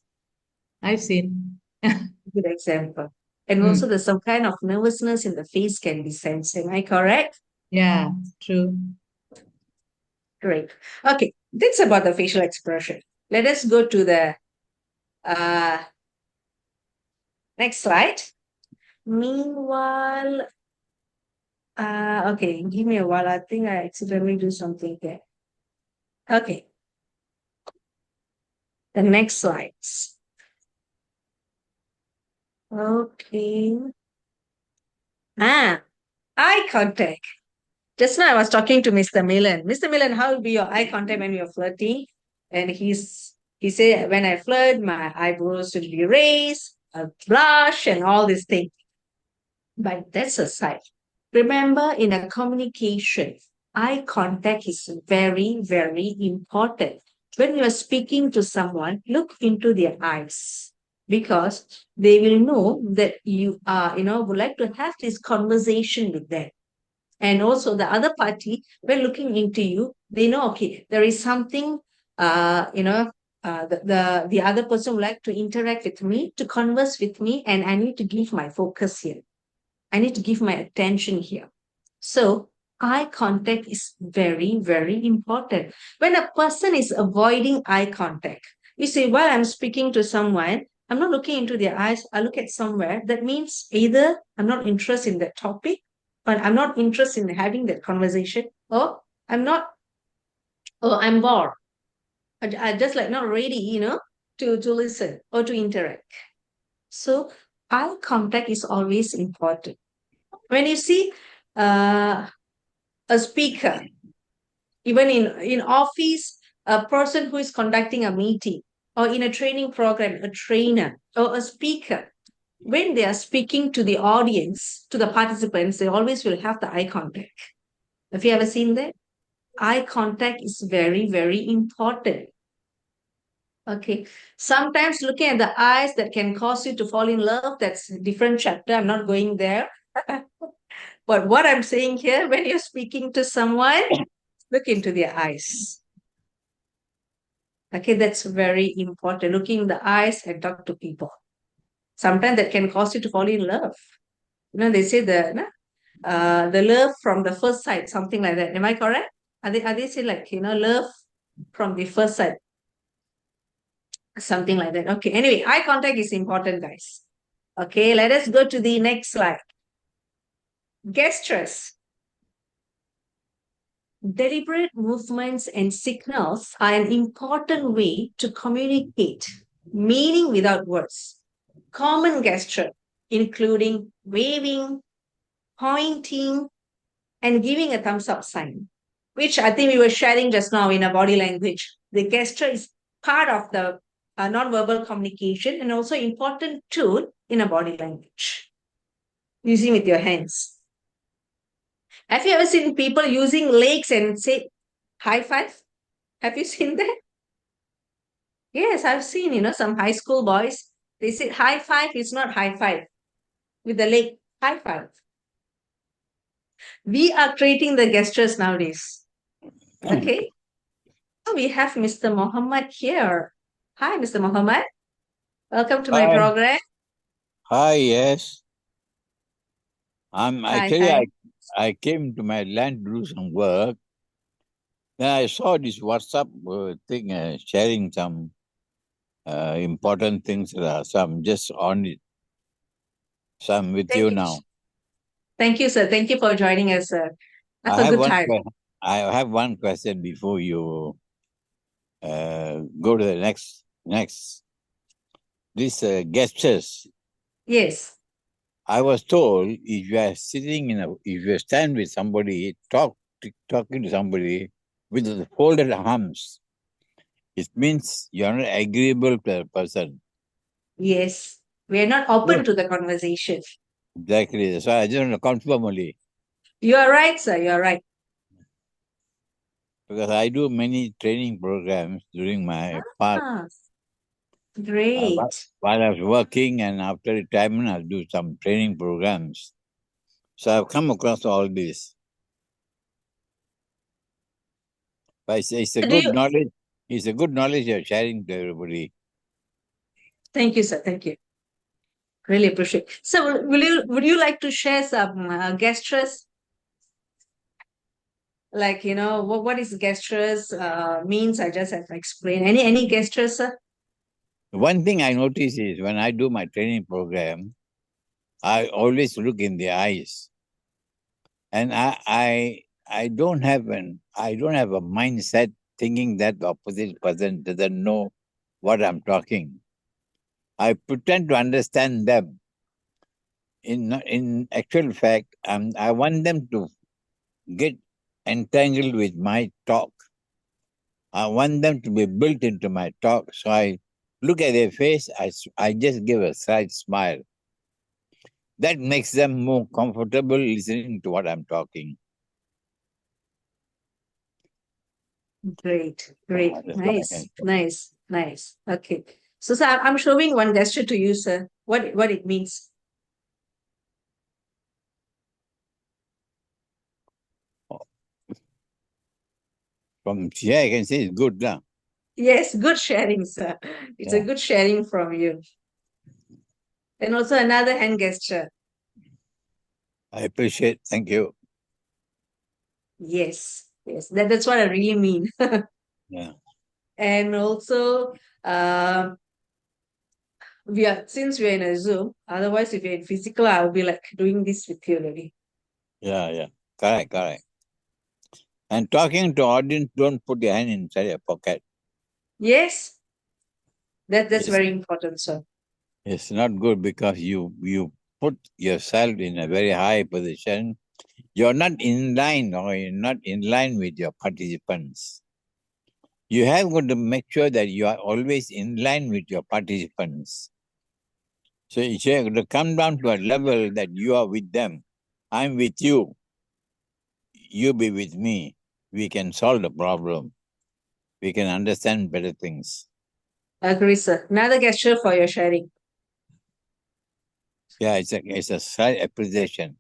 I've seen. Good example. And Mm. also there's some kind of nervousness in the face can be sensed. Am I correct? Yeah, true. Great. Okay, that's about the facial expression. Let us go to the next slide. Meanwhile, okay, give me a while. I think I accidentally do something there. Okay. The next slides. Okay. Eye contact. Just now I was talking to Mr. Milan. Mr. Milan, how will be your eye contact when you're flirting? And he said, when I flirt, my eyebrows should be raised, a blush, and all these things. But that's aside. Remember, in a communication, eye contact is very, very important. When you are speaking to someone, look into their eyes because they will know that you are, would like to have this conversation with them. And also the other party, when looking into you, they know, okay, there is something, the other person would like to interact with me, to converse with me, and I need to give my focus here. I need to give my attention here. So eye contact is very, very important. When a person is avoiding eye contact, you see, while I'm speaking to someone, I'm not looking into their eyes, I look at somewhere. That means either I'm not interested in that topic, or I'm not interested in having that conversation, or I'm not, or I'm bored. I just like not ready, to listen or to interact. So eye contact is always important. When you see a speaker, even in office, a person who is conducting a meeting, or in a training program, a trainer or a speaker, when they are speaking to the audience, to the participants, they always will have the eye contact. Have you ever seen that? Eye contact is very, very important. Okay. Sometimes looking at the eyes that can cause you to fall in love, that's a different chapter. I'm not going there. But what I'm saying here, when you're speaking to someone, look into their eyes. Okay, that's very important. Looking in the eyes and talk to people. Sometimes that can cause you to fall in love. They say the love from the first sight, something like that. Am I correct? Are they say like, love from the first sight? Something like that. Okay. Anyway, eye contact is important, guys. Okay, let us go to the next slide. Gestures. Deliberate movements and signals are an important way to communicate meaning without words. Common gesture, including waving, pointing, and giving a thumbs up sign, which I think we were sharing just now in a body language. The gesture is part of the non-verbal communication and also important tool in a body language, using with your hands. Have you ever seen people using legs and say high five? Have you seen that? Yes, I've seen, some high school boys, they say high five is not high five. With the leg, high five. We are creating the gestures nowadays. Okay. So we have Mr. Muhammad here. Hi, Mr. Muhammad. Welcome to my Hi. program. Hi, yes. Hi, Actually hi. I came to my land to do some work. Then I saw this WhatsApp thing sharing some important things. So I'm just on it. So I'm with you now. Thank you, sir. Thank you for joining us, sir. Have I a have good time. I have one question before you go to the next. This gestures. Yes. I was told if you are sitting if you stand with somebody, talking to somebody with the folded arms, it means you are not agreeable to the person. Yes. We are not open Yes. to the conversation. Exactly. So I just want to confirm only. You are right, sir. You are right. Because I do many training programs during my past. Ah, great. While I was working and after retirement, I'll do some training programs. So I've come across all this. But it's a Do good you- knowledge. It's a good knowledge you're sharing to everybody. Thank you, sir. Thank you. Really appreciate. So, would you like to share some gestures? Like, what is gestures means? I just have to explain. Any gestures, sir? One thing I notice is when I do my training program, I always look in the eyes, and I don't have a mindset thinking that the opposite person doesn't know what I'm talking. I pretend to understand them. In actual fact, I want them to get entangled with my talk. I want them to be built into my talk. So I look at their face, I just give a slight smile. That makes them more comfortable listening to what I'm talking. Great, great. That's what I Nice, can say. nice, nice. Okay. So, sir, I'm showing one gesture to you, sir. What it means? From here, I can say it's good now. Yes, good sharing, sir. It's a Yeah. good sharing from you. And also another hand gesture. I appreciate. Thank you. Yes, yes. That's what I really mean. Yeah. And also, since we're in a Zoom, otherwise if you're in physical, I'll be like doing this with you already. Yeah. Correct. And talking to audience, don't put your hand inside your pocket. Yes, that's Yes. very important, sir. It's not good because you put yourself in a very high position. You're not in line or you're not in line with your participants. You have got to make sure that you are always in line with your participants. So you have to come down to a level that you are with them. I'm with you. You be with me. We can solve the problem. We can understand better things. Agree, sir. Another gesture for your sharing. Yeah, it's a slight appreciation.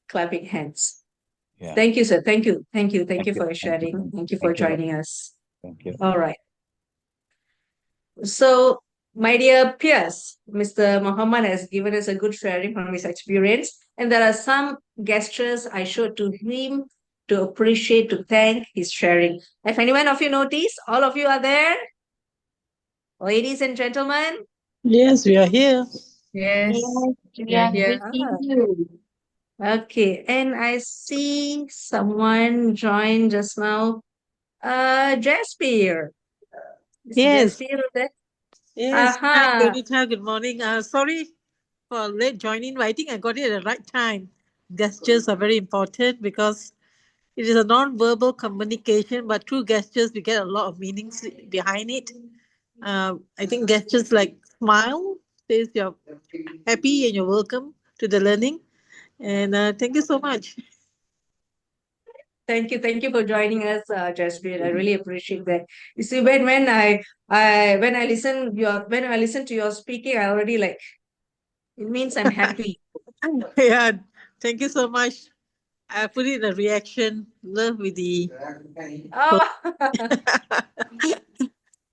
Clapping hands. Yeah. Thank you, sir. Thank you. Thank you. Thank Thank you you. for your Thank you. sharing. Thank you for Thank you. joining us. Thank you. All right. So, my dear peers, Mr. Muhammad has given us a good sharing from his experience, and there are some gestures I showed to him to appreciate, to thank his sharing. If anyone of you notice, all of you are there? Ladies and gentlemen? Yes, we are here. Yes, we we are are here. waiting you. Okay, and I see someone joined just now. Jasper. Is Yes, Jasper there? yes. Hi, Aha. Joanita. Good morning. Sorry for late joining, but I think I got it at the right time. Gestures are very important because it is a non-verbal communication, but through gestures we get a lot of meanings behind it. I think gestures like smile says you're happy and you're welcome to the learning. And thank you so much. Thank you for joining us, Jaspreet. I really appreciate that. You see, when I listen to your speaking, I already like it means I'm happy. Yeah, thank you so much. I put it in a reaction, love with the. Oh,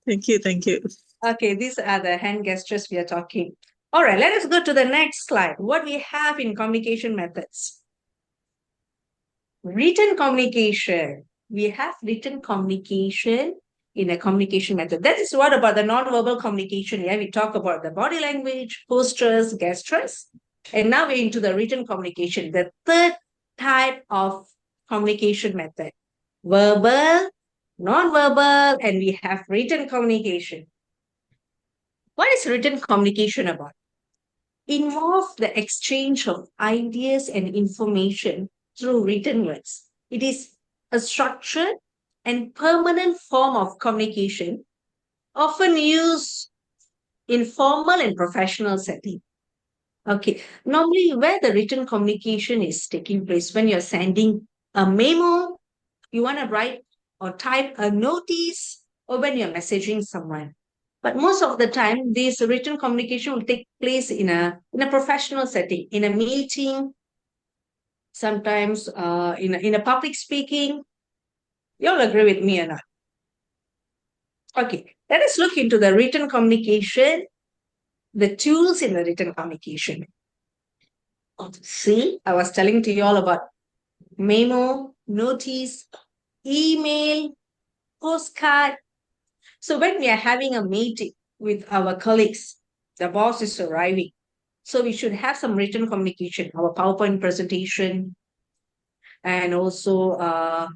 Thank you. okay. These are the hand gestures we are talking. All right, let us go to the next slide. What we have in communication methods. Written communication. we have written communication in a communication method. That is what about the non-verbal communication. Yeah, we talk about the body language, postures, gestures, and now we're into the written communication, the third type of communication method: verbal, non-verbal, and we have written communication. What is written communication about? Involve the exchange of ideas and information through written words. It is a structured and permanent form of communication, often used in formal and professional setting. Okay, normally where the written communication is taking place, when you're sending a memo, you want to write or type a notice, or when you're messaging someone. But most of the time, this written communication will take place in a professional setting, in a meeting, sometimes in a public speaking. You all agree with me or not? Okay, let us look into the written communication, the tools in the written communication. See, I was telling to you all about memo, notice, email, postcard. So when we are having a meeting with our colleagues, the boss is arriving. So we should have some written communication, our PowerPoint presentation, and also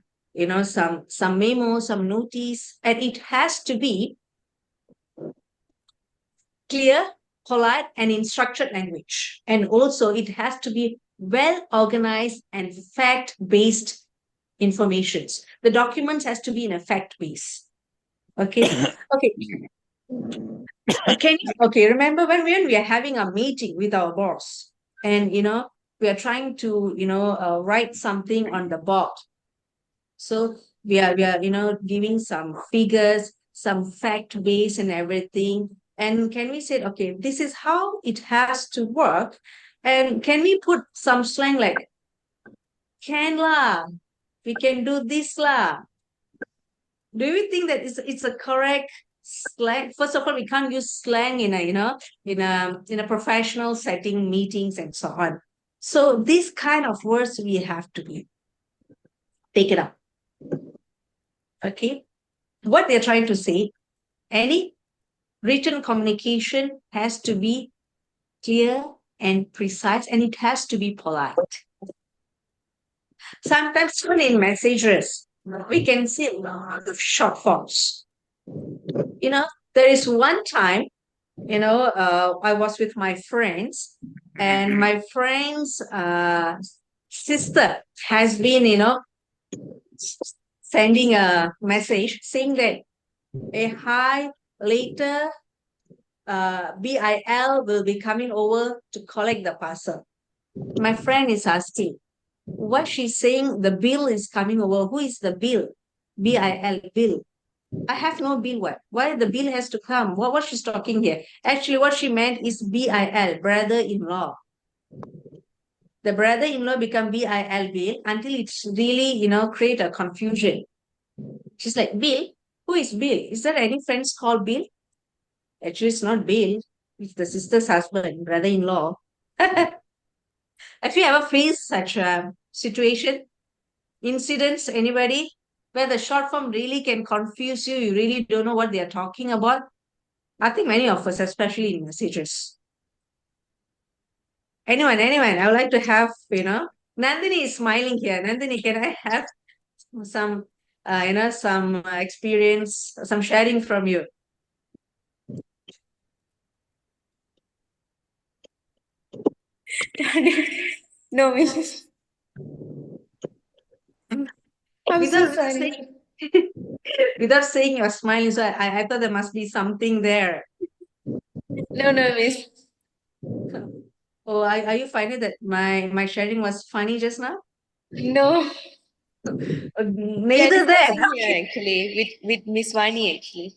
some memo, some notice, and it has to be clear, polite, and in structured language. And also it has to be well organized and fact-based informations. The documents has to be in a fact base. Okay. Okay. Remember when we are having a meeting with our boss, and we are trying to write something on the board. So we are giving some figures, some fact base and everything. And can we say, okay, this is how it has to work? And can we put some slang like, can lah, we can do this lah? Do you think that it's a correct slang? First of all, we can't use slang in a professional setting, meetings and so on. So these kind of words we have to take it up. Okay. What they're trying to say, any written communication has to be clear and precise, and it has to be polite. Sometimes even in messages, we can see a lot of short forms. There is one time, I was with my friends, and my friend's sister has been, sending a message saying that, hey, hi, later, BIL will be coming over to collect the parcel. My friend is asking, what she's saying, the bill is coming over. Who is the bill? BIL, bill. I have no bill. Why the bill has to come? What she's talking here? Actually, what she meant is BIL, brother-in-law. The brother-in-law become BIL, bill, until it's really, create a confusion. She's like, Bill? Who is Bill? Is there any friends called Bill? Actually, it's not Bill. It's the sister's husband, brother-in-law. Have you ever faced such a situation? Incidents, anybody? Where the short form really can confuse you. You really don't know what they are talking about. I think many of us, especially in messages. Anyone, I would like to have, Nandini is smiling here. Nandini, can I have some, some experience, some sharing from you? No, miss. I'm so sorry. Without saying you're smiling, so I thought there must be something there. No, miss. Oh, are you finding that my sharing was funny just now? No. Neither there. Here, actually, with Miss Vani, actually.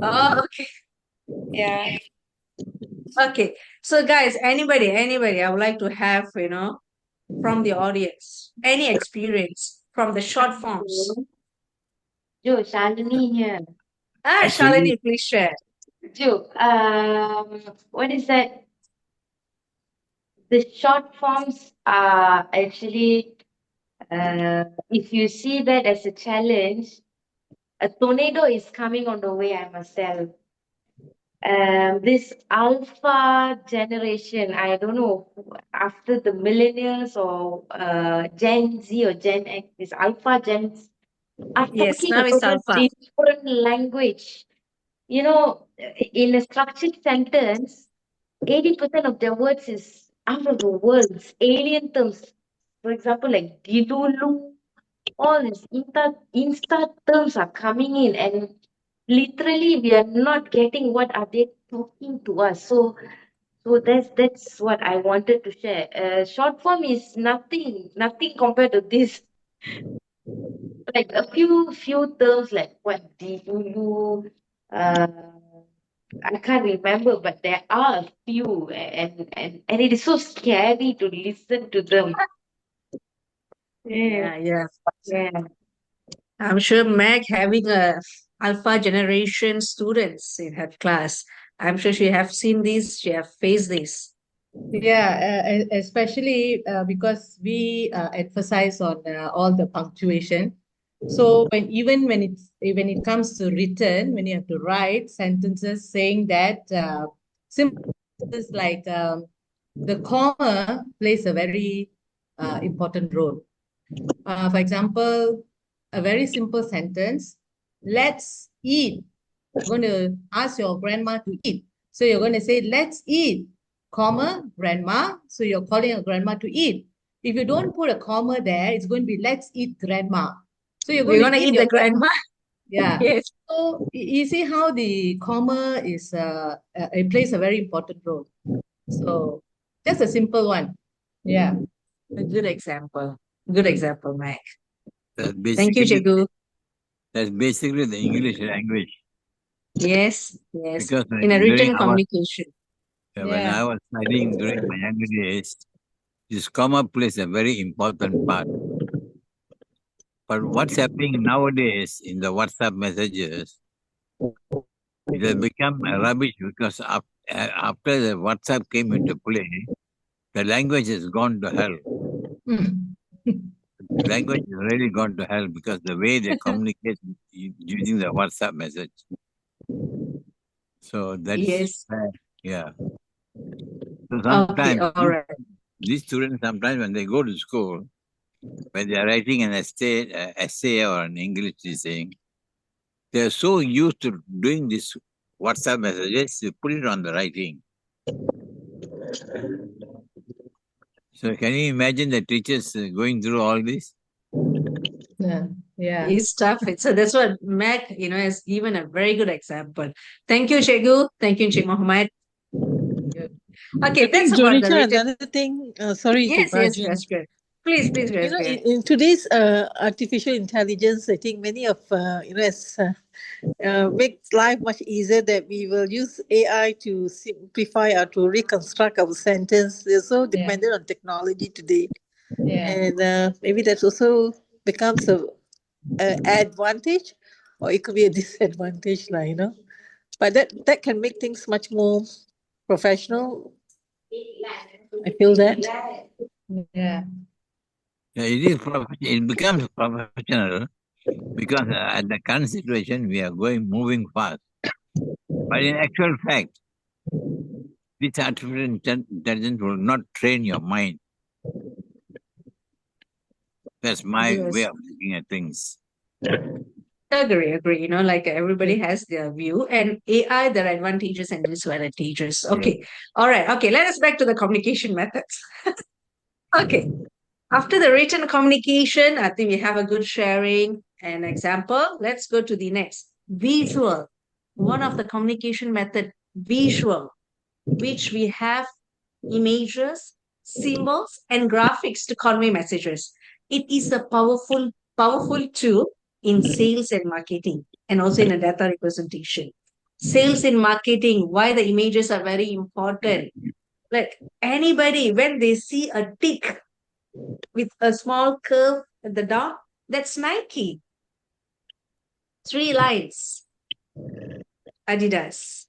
Oh, okay. Yeah. Okay. So guys, anybody, I would like to have, from the audience, any experience from the short forms. Joe, Shalini here. Shalini, please share. Joe, what is that? The short forms are actually If you see that as a challenge, a tornado is coming on the way, I must tell. This alpha generation, I don't know, after the millennials or Gen Z or Gen X, this alpha gens are Yes, talking a now it's total alpha. different language. You know, in a structured sentence, 80% of their words is out of the world, alien terms. For example, like dilulu, all these insta terms are coming in, and literally we are not getting what are they talking to us. So that's what I wanted to share. Short form is nothing compared to this. Like a few terms like what dilulu, uh I can't remember, but there are a few, and it is so scary to listen to them. Yeah, Yeah. yeah. I'm sure Meg having a alpha generation students in her class. I'm sure she have seen this, she have faced this. Yeah, especially because we emphasize on all the punctuation. So even when it comes to written, when you have to write sentences saying that simple like the comma plays a very important role. For example, a very simple sentence, let's eat. You're going to ask your grandma to eat. So you're going to say, let's eat, comma, grandma. So you're calling your grandma to eat. If you don't put a comma there, it's going to be, let's eat grandma. So you're going We're to gonna eat eat your the grandma. yeah. Yes. So you see how the comma is it plays a very important role. So just a simple one. Yeah. A good example. Good example, Meg. That's Thank you, basically Chegu. that's basically the English language. Yes. Because In a during written communication. when I was studying during my younger days, this comma plays a very important part. But what's happening nowadays in the WhatsApp messages, it has become a rubbish because after the WhatsApp came into play, the language has gone to hell. Language has really gone to hell because the way they communicate using the WhatsApp message. So that's Yes. yeah. So Okay, sometimes all right. these students, sometimes when they go to school, when they are writing an essay or an English thing, they are so used to doing this WhatsApp messages, they put it on the writing. So can you imagine the teachers going through all this? Yeah. It's tough. So that's what Mac, has given a very good example. Thank you, Shegu. Thank you, Sheikh Mohammed. Okay, I that's think, about the Joanita, written. another thing, sorry to Yes, barge in. Rascal. Please, You know, Rascal. in today's artificial intelligence, I think many of, as makes life much easier that we will use AI to simplify or to reconstruct our sentence. We're so dependent on technology today. Yeah. And maybe that also becomes a advantage, or it could be a disadvantage, But that can make things much more professional. I feel that. Yeah. It becomes professional because at the current situation we are moving fast. But in actual fact, this artificial intelligence will not train your mind. That's my way Yes. of looking at things. Agree. Like everybody has their view, and AI, there are advantages and disadvantages. Okay. All right. Okay. Let us back to the communication methods. Okay. After the written communication, I think we have a good sharing and example. Let's go to the next. Visual. One of the communication method, visual, which we have images, symbols, and graphics to convey messages. It is a powerful tool in sales and marketing, and also in a data representation. Sales and marketing, why the images are very important. Like anybody, when they see a tick with a small curve at the dot, that's Nike. 3 lines. Adidas.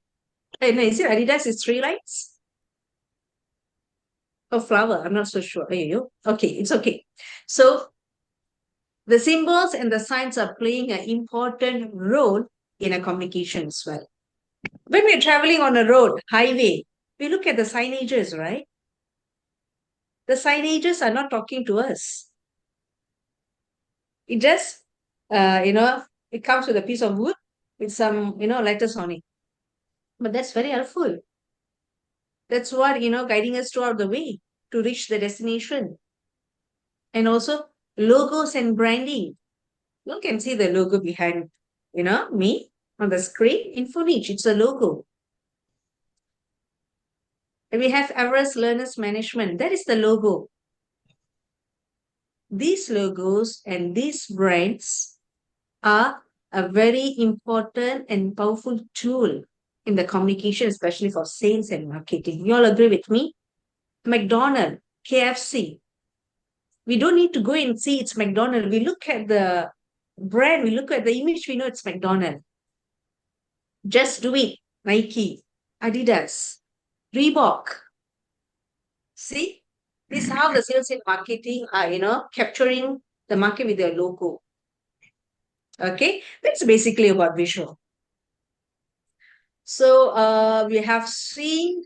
No, is it Adidas? It's 3 lines? Oh, flower. I'm not so sure. Okay, it's okay. So The symbols and the signs are playing an important role in a communication as well. When we're traveling on a road, highway, we look at the signages, right? The signages are not talking to us. It just, it comes with a piece of wood with some, letters on it. But that's very helpful. That's what, guiding us throughout the way to reach the destination. And also logos and branding. You can see the logo behind, me on the screen. Infonage, it's a logo. And we have Everest Learners Management. That is the logo. These logos and these brands are a very important and powerful tool in the communication, especially for sales and marketing. You all agree with me? McDonald's, KFC. We don't need to go and see it's McDonald's. We look at the brand, we look at the image, we know it's McDonald's. Just Do It, Nike, Adidas, Reebok. See? This is how the sales and marketing are, capturing the market with their logo. Okay? That's basically about visual. So we have seen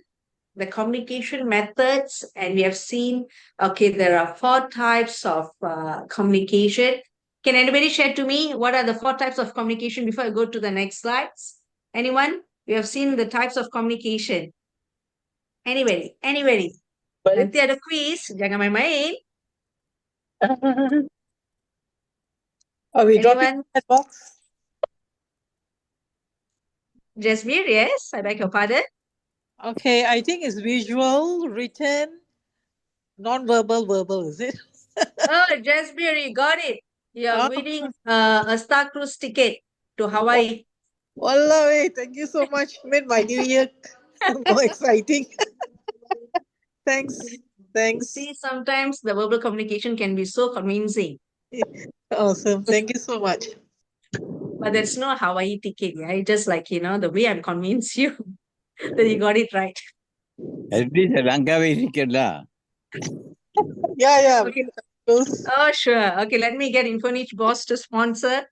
the communication methods and we have seen, okay, there are 4 types of communication. Can anybody share to me what are the 4 types of communication before I go to the next slides? Anyone? We have seen the types of communication. Anybody? Nanti ada quiz, jangan main-main. Are we dropping Anyone? that box? Jasmine, yes, I beg your pardon. Okay, I think it's visual, written, non-verbal, verbal, is it? Oh, Jasmine, you got it. You're winning a Star Cruise ticket to Hawaii. Wallah, thank you so much. Made my new year more exciting. Thanks. See, sometimes the verbal communication can be so convincing. Awesome. Thank you so much. But there's no Hawaii ticket, yeah. It's just like, the way I'm convinced you that you got it right. At least a Langkawi ticket lah. Yeah. Okay. Oh, sure. Okay, let me get Infonich boss to sponsor.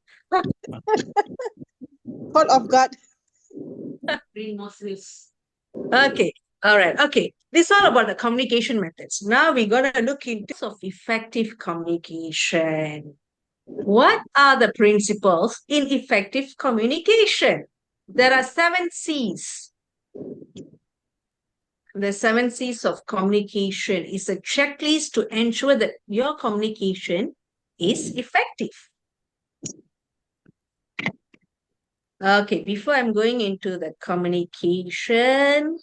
Caught off guard. Okay. All right. Okay. This is all about the communication methods. Now we're going to look into of effective communication. What are the principles in effective communication? There are 7 C's. The 7 C's of communication is a checklist to ensure that your communication is effective. Okay, before I'm going into the communication,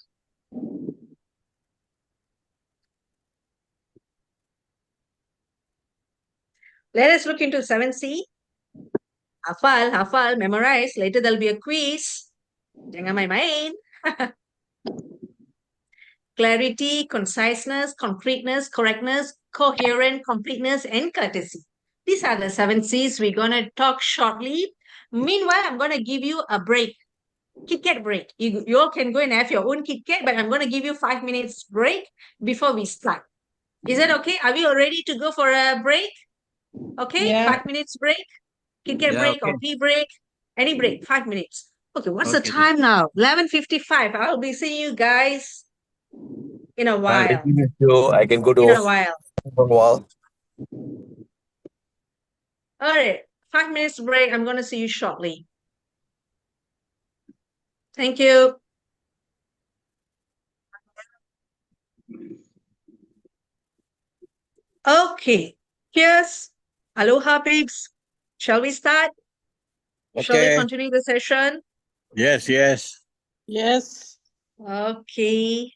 let us look into 7C. Hafal, memorize. Later there'll be a quiz. Jangan main-main. Clarity, conciseness, concreteness, correctness, coherent, completeness, and courtesy. These are the 7 C's we're going to talk shortly. Meanwhile, I'm going to give you a break. Kit Kat break. You all can go and have your own Kit Kat, but I'm going to give you 5 minutes break before we start. Is that okay? Are we all ready to go for a break? Okay, Yeah. 5 minutes break. Kit Kat break or tea break. Any break, 5 minutes. Okay, what's the time now? 11:55. I'll be seeing you guys in a while. So I can go to In a while. for a while. All right, 5 minutes break. I'm going to see you shortly. Thank you. Okay, cheers. Aloha, babes. Shall we start? Shall we Okay. continue the session? Yes. Yes. Okay.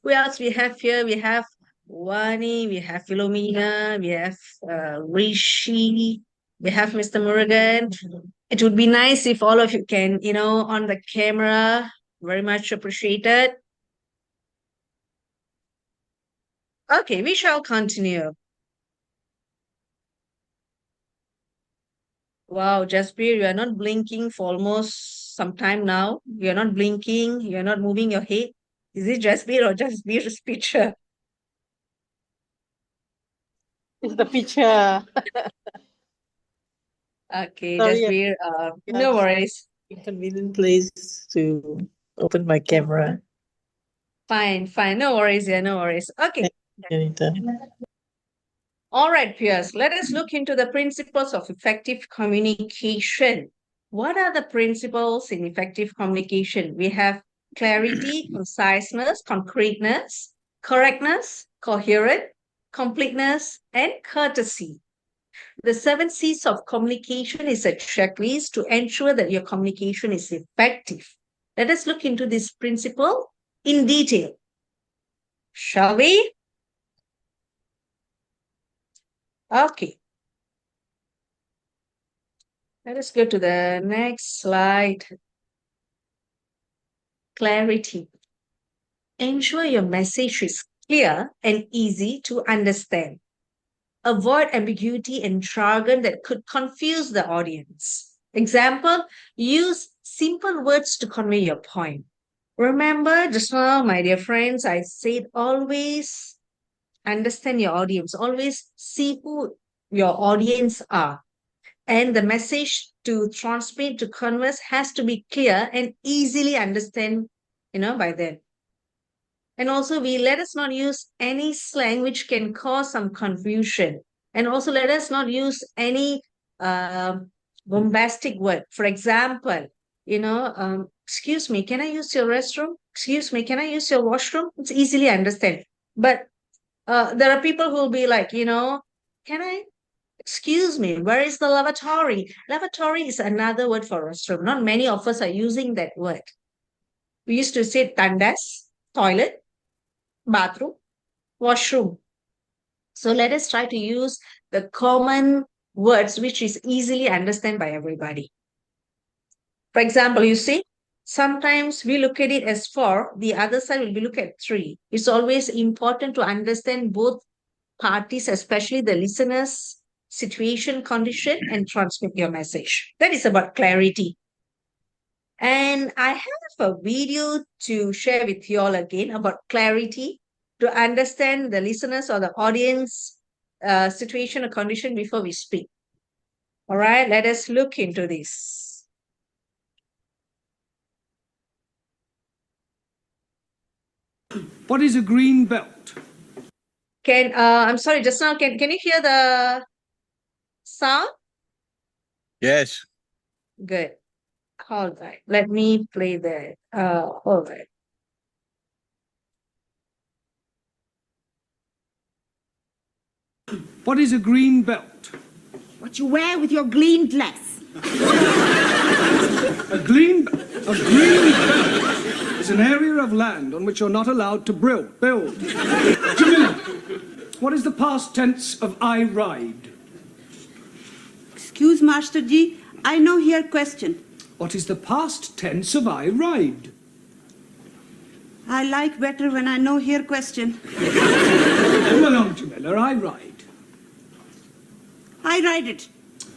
Who else we have here? We have Wani, we have Philomena, we have Rishi, we have Mr. Murugan. It would be nice if all of you can, on the camera. Very much appreciated. Okay, we shall continue. Wow, Jasbir, you are not blinking for almost some time now. You're not blinking, you're not moving your head. Is it Jasbir or Jasbir's picture? It's the picture. Okay, Sorry, Jasbir, yeah, no worries. inconvenient place to open my camera. Fine, fine. No worries, yeah, no worries. Okay. Joanita. All right, peers, let us look into the principles of effective communication. What are the principles in effective communication? We have clarity, conciseness, concreteness, correctness, coherent, completeness, and courtesy. The 7 C's of communication is a checklist to ensure that your communication is effective. Let us look into this principle in detail. Shall we? Okay. Let us go to the next slide. Clarity. Ensure your message is clear and easy to understand. Avoid ambiguity and jargon that could confuse the audience. Example, use simple words to convey your point. Remember, just now, my dear friends, I said always understand your audience. Always see who your audience are. And the message to transmit, to converse has to be clear and easily understand, by them. And also, let us not use any slang which can cause some confusion. And also, let us not use any bombastic word. For example, excuse me, can I use your restroom? Excuse me, can I use your washroom? It's easily understand. But there are people who will be like, can I? Excuse me, where is the lavatory? Lavatory is another word for restroom. Not many of us are using that word. We used to say tandas, toilet, bathroom, washroom. So let us try to use the common words which is easily understood by everybody. For example, you see, sometimes we look at it as 4, the other side will be look at 3. It's always important to understand both parties, especially the listeners' situation, condition, and transmit your message. That is about clarity. And I have a video to share with you all again about clarity to understand the listeners or the audience situation or condition before we speak. All right, let us look into this. What is a green belt? I'm sorry, just now, can you hear the sound? Yes. Good. All right, let me play that. All right. What is a green belt? What you wear with your green dress. A green belt is an area of land on which you're not allowed to build. Jamila, what is the past tense of I ride? Excuse Master Ji, I know here question. What is the past tense of I ride? I like better when I know here question. Come along, Jamila, I ride. I ride it.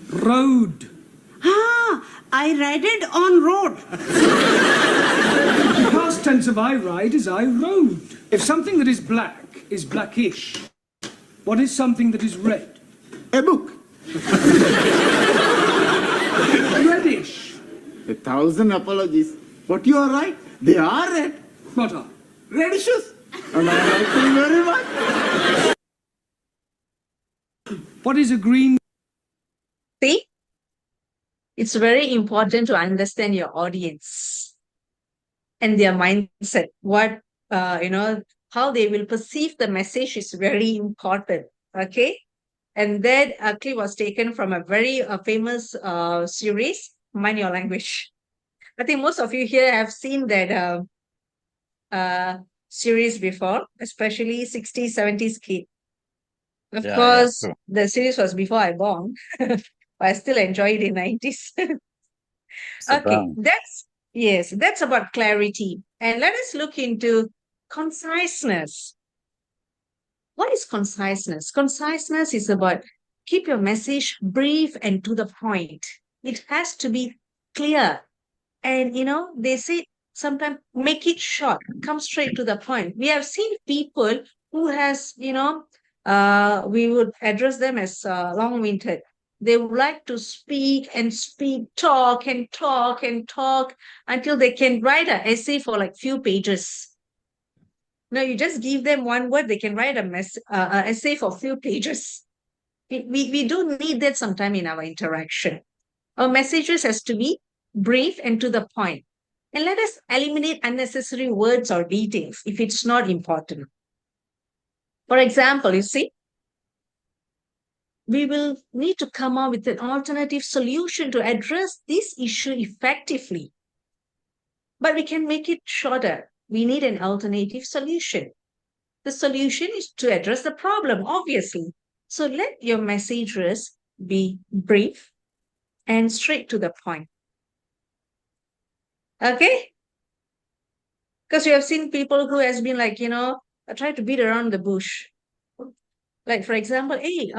Road. Ah, I ride it on road. The past tense of I ride is I rode. If something that is black is blackish, what is something that is red? A book. Reddish. 1,000 apologies. But you are right. They are red. What are? Radishes. And I like them very much. What is a green? See? It's very important to understand your audience and their mindset. How they will perceive the message is very important. Okay. And that clip was taken from a very famous series, Mind Your Language. I think most of you here have seen that series before, especially 60s, 70s kid. Of course, true. the series was before I born. But I still enjoy it in 90s. Okay, that's about clarity. And let us look into conciseness. What is conciseness? Conciseness is about keep your message brief and to the point. It has to be clear. And they say sometimes make it short, come straight to the point. We have seen people who has, we would address them as long-winded. They would like to speak and speak, talk and talk and talk until they can write an essay for like few pages. No, you just give them one word, they can write a essay for few pages. We do need that sometime in our interaction. Our messages has to be brief and to the point. And let us eliminate unnecessary words or details if it's not important. For example, you see, we will need to come up with an alternative solution to address this issue effectively. But we can make it shorter. We need an alternative solution. The solution is to address the problem, obviously. So let your messages be brief and straight to the point. Okay? Because you have seen people who has been like, try to beat around the bush. Like, for example, hey,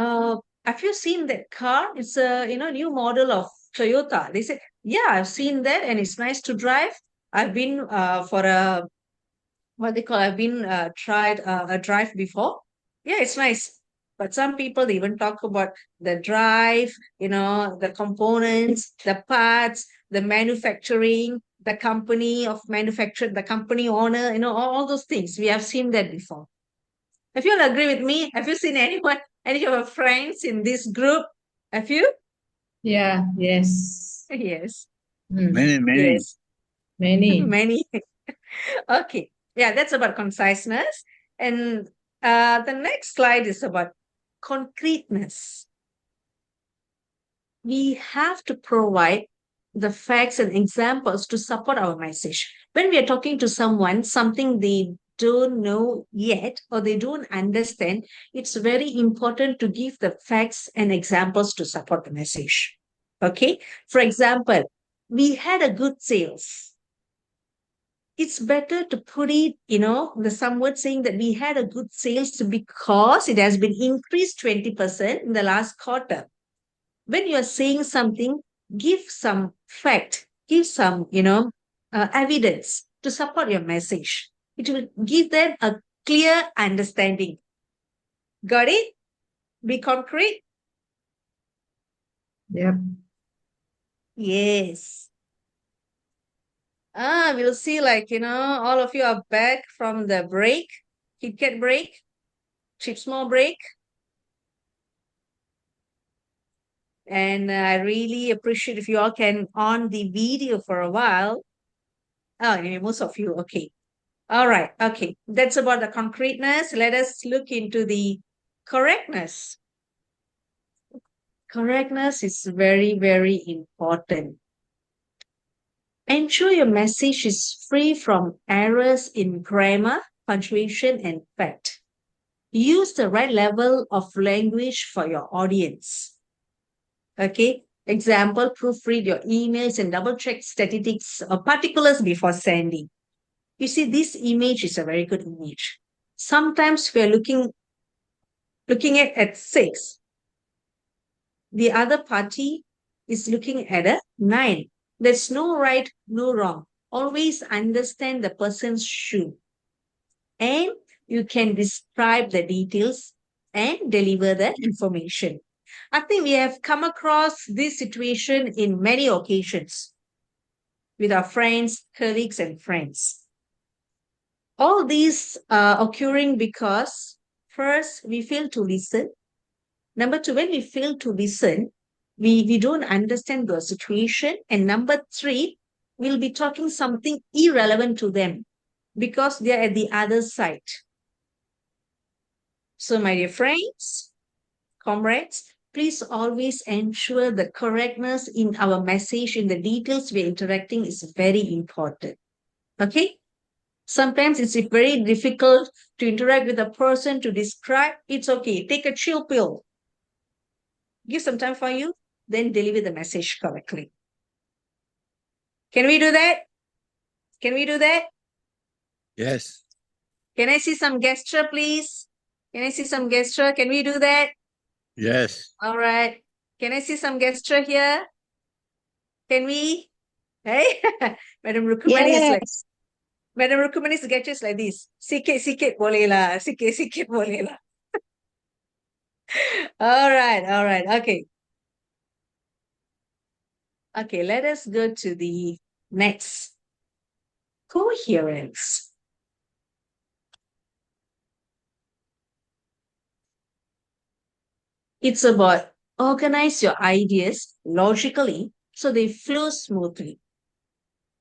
have you seen that car? It's a, new model of Toyota. They say, yeah, I've seen that and it's nice to drive. I've been for a, what they call, I've been tried a drive before. Yeah, it's nice. But some people, they even talk about the drive, the components, the parts, the manufacturing, the company of manufacture, the company owner, all those things. We have seen that before. If you'll agree with me, have you seen anyone, any of your friends in this group? Have you? Yeah, yes. Yes. Many, many. Yes. Many. Many. Okay. Yeah, that's about conciseness. And the next slide is about concreteness. We have to provide the facts and examples to support our message. When we are talking to someone, something they don't know yet or they don't understand, it's very important to give the facts and examples to support the message. Okay. For example, we had a good sales. It's better to put it, the some word saying that we had a good sales because it has been increased 20% in the last quarter. When you are saying something, give some fact, give some, evidence to support your message. It will give them a clear understanding. Got it? Be concrete? Yep. Yes. We'll see, like, all of you are back from the break, Kit Kat break, Chips More break. And I really appreciate if you all can on the video for a while. Oh, anyway, most of you, okay. All right, okay. That's about the concreteness. Let us look into the correctness. Correctness is very, very important. Ensure your message is free from errors in grammar, punctuation, and fact. Use the right level of language for your audience. Okay. Example, proofread your emails and double check statistics or particulars before sending. You see, this image is a very good image. Sometimes we're looking at 6. The other party is looking at a 9. There's no right, no wrong. Always understand the person's shoe. And you can describe the details and deliver the information. I think we have come across this situation in many occasions with our friends, colleagues, and friends. All these are occurring because first, we fail to listen. Number 2, when we fail to listen, we don't understand the situation. And number 3, we'll be talking something irrelevant to them because they're at the other side. So, my dear friends, comrades, please always ensure the correctness in our message, in the details we're interacting is very important. Okay? Sometimes it's very difficult to interact with a person, to describe. It's okay. Take a chill pill. Give some time for you, then deliver the message correctly. Can we do that? Can we do that? Yes. Can I see some gesture, please? Can I see some gesture? Can we do that? Yes. All right. Can I see some gesture here? Can we? Hey, Madam Rukumani is like, Madam Rukumani's gesture is like this. Sikit boleh lah. Sikit boleh lah. All right. Okay. Okay, let us go to the next. Coherence. It's about organize your ideas logically so they flow smoothly.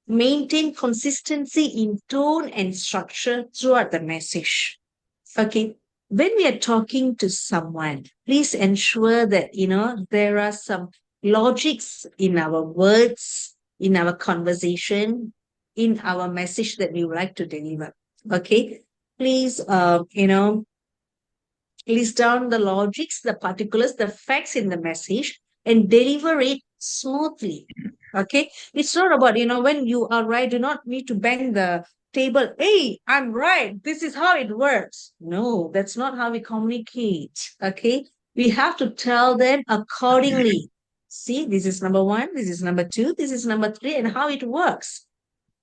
Maintain consistency in tone and structure throughout the message. Okay. When we are talking to someone, please ensure that, there are some logics in our words, in our conversation, in our message that we would like to deliver. Okay. Please, list down the logics, the particulars, the facts in the message and deliver it smoothly. Okay. It's not about, when you are right, do not need to bang the table. Hey, I'm right. This is how it works. No, that's not how we communicate. Okay. We have to tell them accordingly. See, this is number one, this is number two, this is number three, and how it works.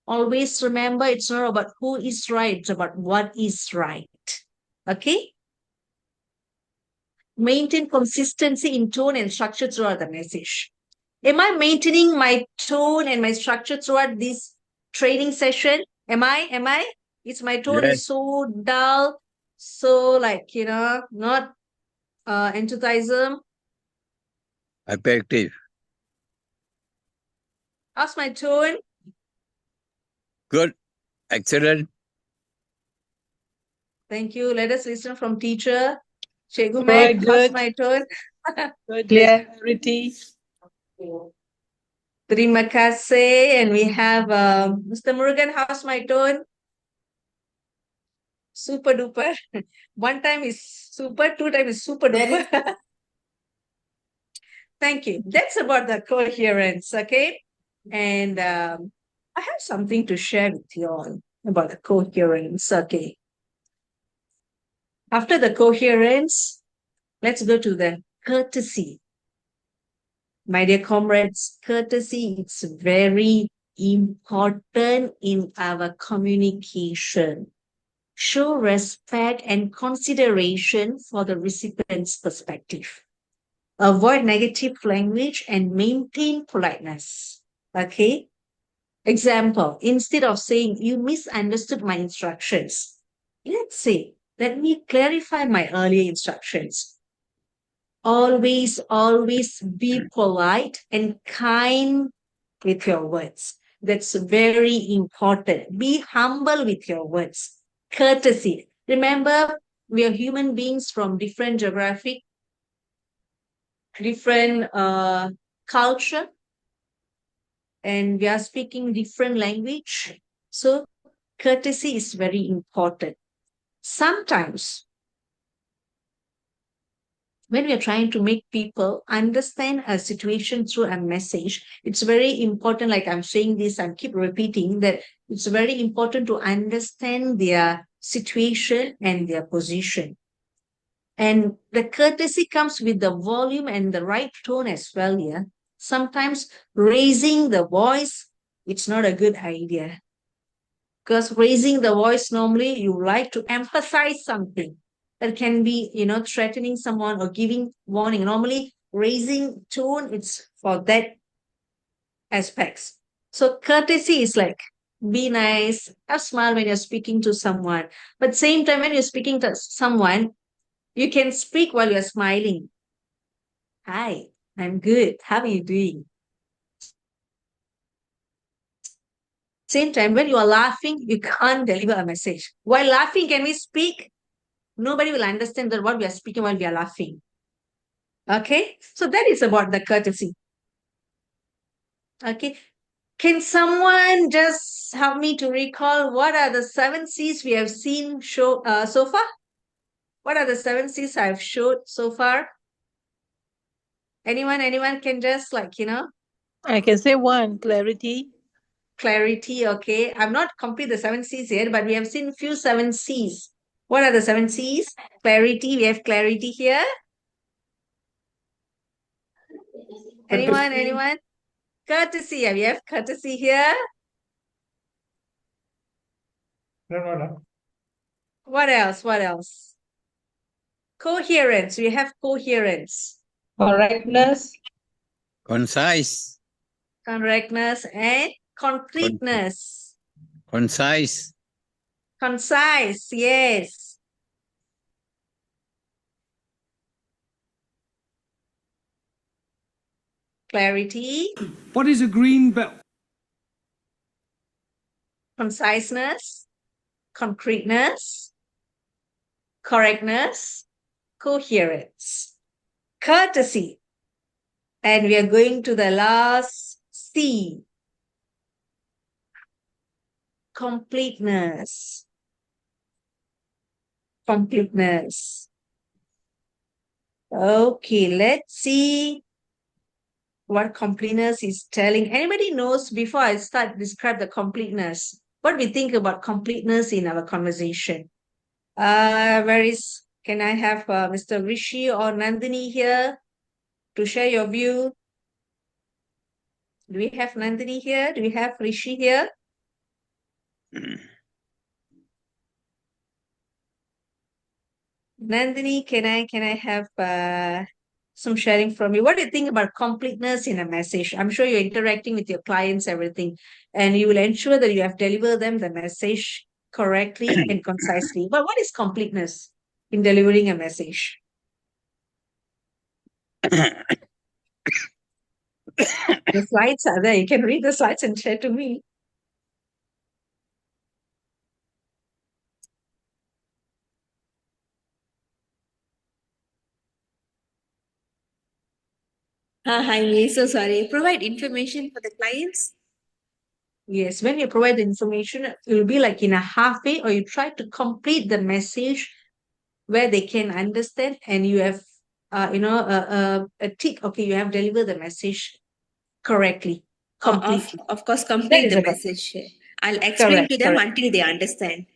Always remember it's not about who is right, it's about what is right. Okay. Maintain consistency in tone and structure throughout the message. Am I maintaining my tone and my structure throughout this training session? Am I? It's my tone Yes. is so dull, so not enthusiasm. Effective. How's my tone? Good. Excellent. Thank you. Let us listen from teacher. Cikgu Very Meg, how's good. my tone? Good. Clear. Clarity. Terima kasih. And we have Mr. Murugan, how's my tone? Super duper. One time is super, two times is super duper. Thank you. That's about the coherence, okay? And I have something to share with you all about the coherence, okay? After the coherence, let's go to the courtesy. My dear comrades, courtesy is very important in our communication. Show respect and consideration for the recipient's perspective. Avoid negative language and maintain politeness. Okay? Example, instead of saying, you misunderstood my instructions, let's say, let me clarify my earlier instructions. Always be polite and kind with your words. That's very important. Be humble with your words. Courtesy. Remember, we are human beings from different geographic, different culture, and we are speaking different language. So courtesy is very important. Sometimes when we are trying to make people understand a situation through a message, it's very important, like I'm saying this, I keep repeating that it's very important to understand their situation and their position. And the courtesy comes with the volume and the right tone as well, yeah. Sometimes raising the voice, it's not a good idea. Because raising the voice, normally you like to emphasize something that can be, threatening someone or giving warning. Normally, raising tone, it's for that aspects. So courtesy is like, be nice, have smile when you're speaking to someone. But same time, when you're speaking to someone, you can speak while you're smiling. Hi, I'm good. How are you doing? Same time, when you are laughing, you can't deliver a message. While laughing, can we speak? Nobody will understand that what we are speaking while we are laughing. Okay? So that is about the courtesy. Okay. Can someone just help me to recall what are the 7 C's we have seen so far? What are the 7 C's I've showed so far? Anyone can just I can say one, clarity. Clarity, okay. I've not completed the 7 C's yet, but we have seen few 7 C's. What are the 7 C's? Clarity, we have clarity here. Anyone? Courtesy, we have courtesy here. No. What else? Coherence, we have coherence. Correctness. Concise. correctness, and concreteness. Concise. Concise, yes. Clarity. What is a green belt? Conciseness, concreteness, correctness, coherence, courtesy. And we are going to the last C. Completeness. Completeness. Okay, let's see what completeness is telling. Anybody knows before I start describe the completeness, what we think about completeness in our conversation? Can I have Mr. Rishi or Nandini here to share your view? Do we have Nandini here? Do we have Rishi here? Nandini, can I have some sharing from you? What do you think about completeness in a message? I'm sure you're interacting with your clients, everything, and you will ensure that you have delivered them the message correctly and concisely. But what is completeness in delivering a message? The slides are there. You can read the slides and share to me. Hi, Miss. So sorry. Provide information for the clients. Yes, when you provide the information, it will be like in a halfway, or you try to complete the message where they can understand, and you have, a tick. Okay, you have delivered the message correctly, completely. Of course, That complete is the about message. I'll explain correct, to them correct. until they understand.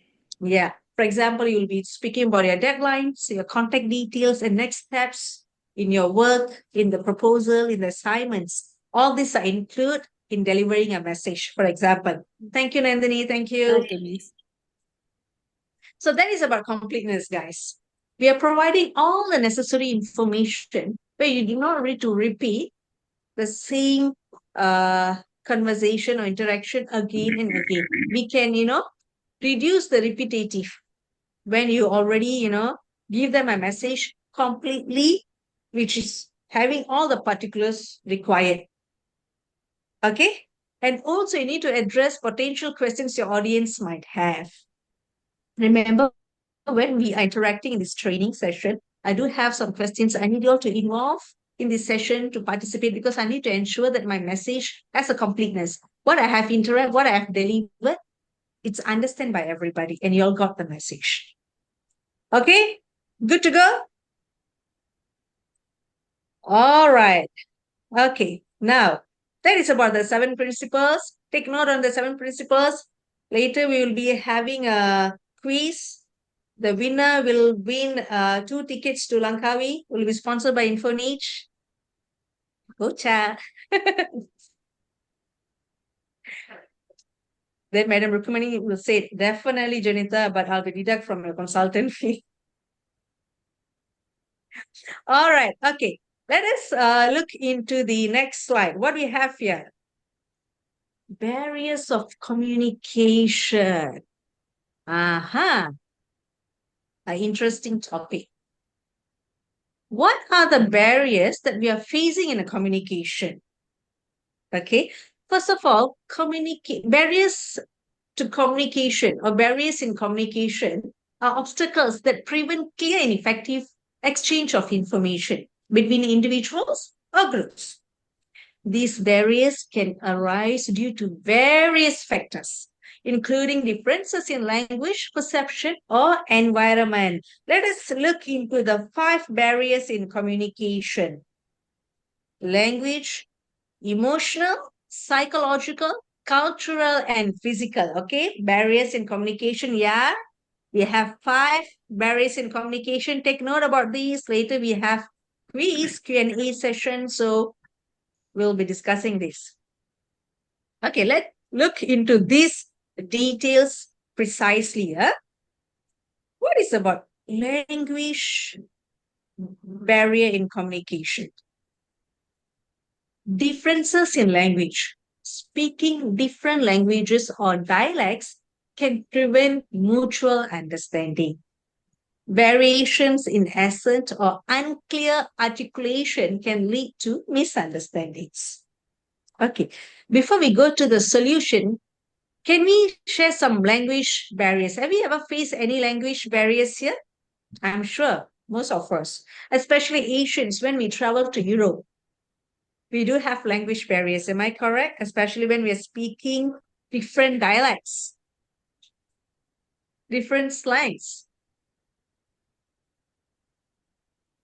Yeah. For example, you'll be speaking about your deadlines, your contact details, and next steps in your work, in the proposal, in the assignments. All these are included in delivering a message, for example. Thank you, Nandini. Thank you. Okay, Miss. So that is about completeness, guys. We are providing all the necessary information where you do not need to repeat the same conversation or interaction again and again. We can, reduce the repetitive when you already, give them a message completely, which is having all the particulars required. Okay? And also you need to address potential questions your audience might have. Remember, when we are interacting in this training session, I do have some questions. I need you all to involve in this session to participate, because I need to ensure that my message has a completeness. What I have what I have delivered, it's understood by everybody, and you all got the message. Okay, good to go? All right. Okay, now that is about the 7 principles. Take note on the 7 principles. Later, we will be having a quiz. The winner will win 2 tickets to Langkawi. Will be sponsored by Infonich. Go chat. Then Madam Rukmani will say, definitely, Joanita, but I'll be deduct from your consultant fee. All right. Okay. Let us look into the next slide. What we have here? Barriers of communication. Aha. An interesting topic. What are the barriers that we are facing in a communication? Okay. First of all, barriers to communication or barriers in communication are obstacles that prevent clear and effective exchange of information between individuals or groups. These barriers can arise due to various factors, including differences in language, perception, or environment. Let us look into the 5 barriers in communication. Language, emotional, psychological, cultural, and physical. Okay, barriers in communication. Yeah, we have 5 barriers in communication. Take note about these. Later we have Q&A session. So we'll be discussing this. Okay, let's look into these details precisely. What is about language barrier in communication? differences in language. Speaking different languages or dialects can prevent mutual understanding. Variations in accent or unclear articulation can lead to misunderstandings. Okay, before we go to the solution, can we share some language barriers? Have you ever faced any language barriers here? I'm sure most of us, especially Asians, when we travel to Europe, we do have language barriers. Am I correct? Especially when we are speaking different dialects, different slangs.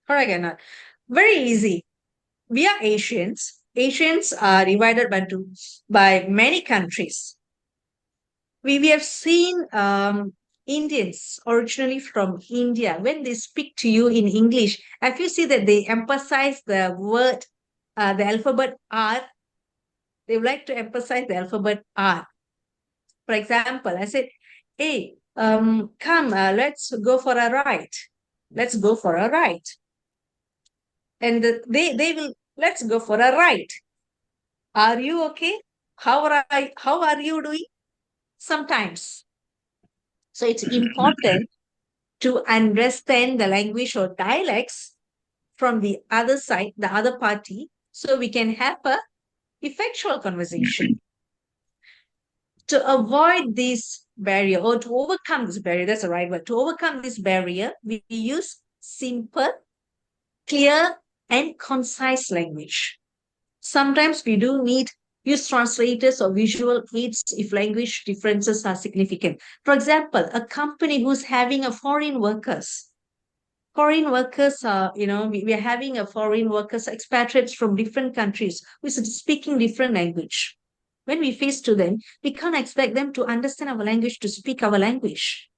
Correct or not? Very easy. We are Asians. Asians are divided by many countries. We have seen Indians originally from India. When they speak to you in English, have you seen that they emphasize the word, the alphabet R? They would like to emphasize the alphabet R. For example, I said, hey, come, let's go for a ride. Let's go for a ride. And they will, let's go for a ride. Are you okay? How are you doing? Sometimes. So it's important to understand the language or dialects from the other side, the other party, so we can have a effectual conversation. To avoid this barrier or to overcome this barrier, that's the right word. To overcome this barrier, we use simple, clear, and concise language. Sometimes we do need use translators or visual aids if language differences are significant. For example, a company who's having a foreign workers are, we are having a foreign workers, expatriates from different countries who is speaking different language. When we face to them, we can't expect them to understand our language, to speak our language.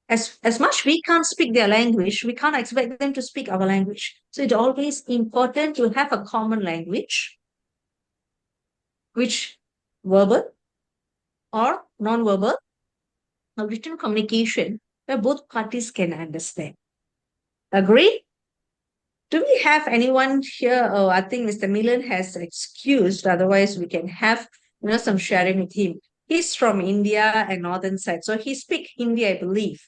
As much we can't speak their language, we can't expect them to speak our language. So it's always important to have a common language, which verbal or non-verbal or written communication, where both parties can understand. Agree? Do we have anyone here? Oh, I think Mr. Milan has excused. Otherwise, we can have some sharing with him. He's from India and northern side, so he speaks Hindi, I believe.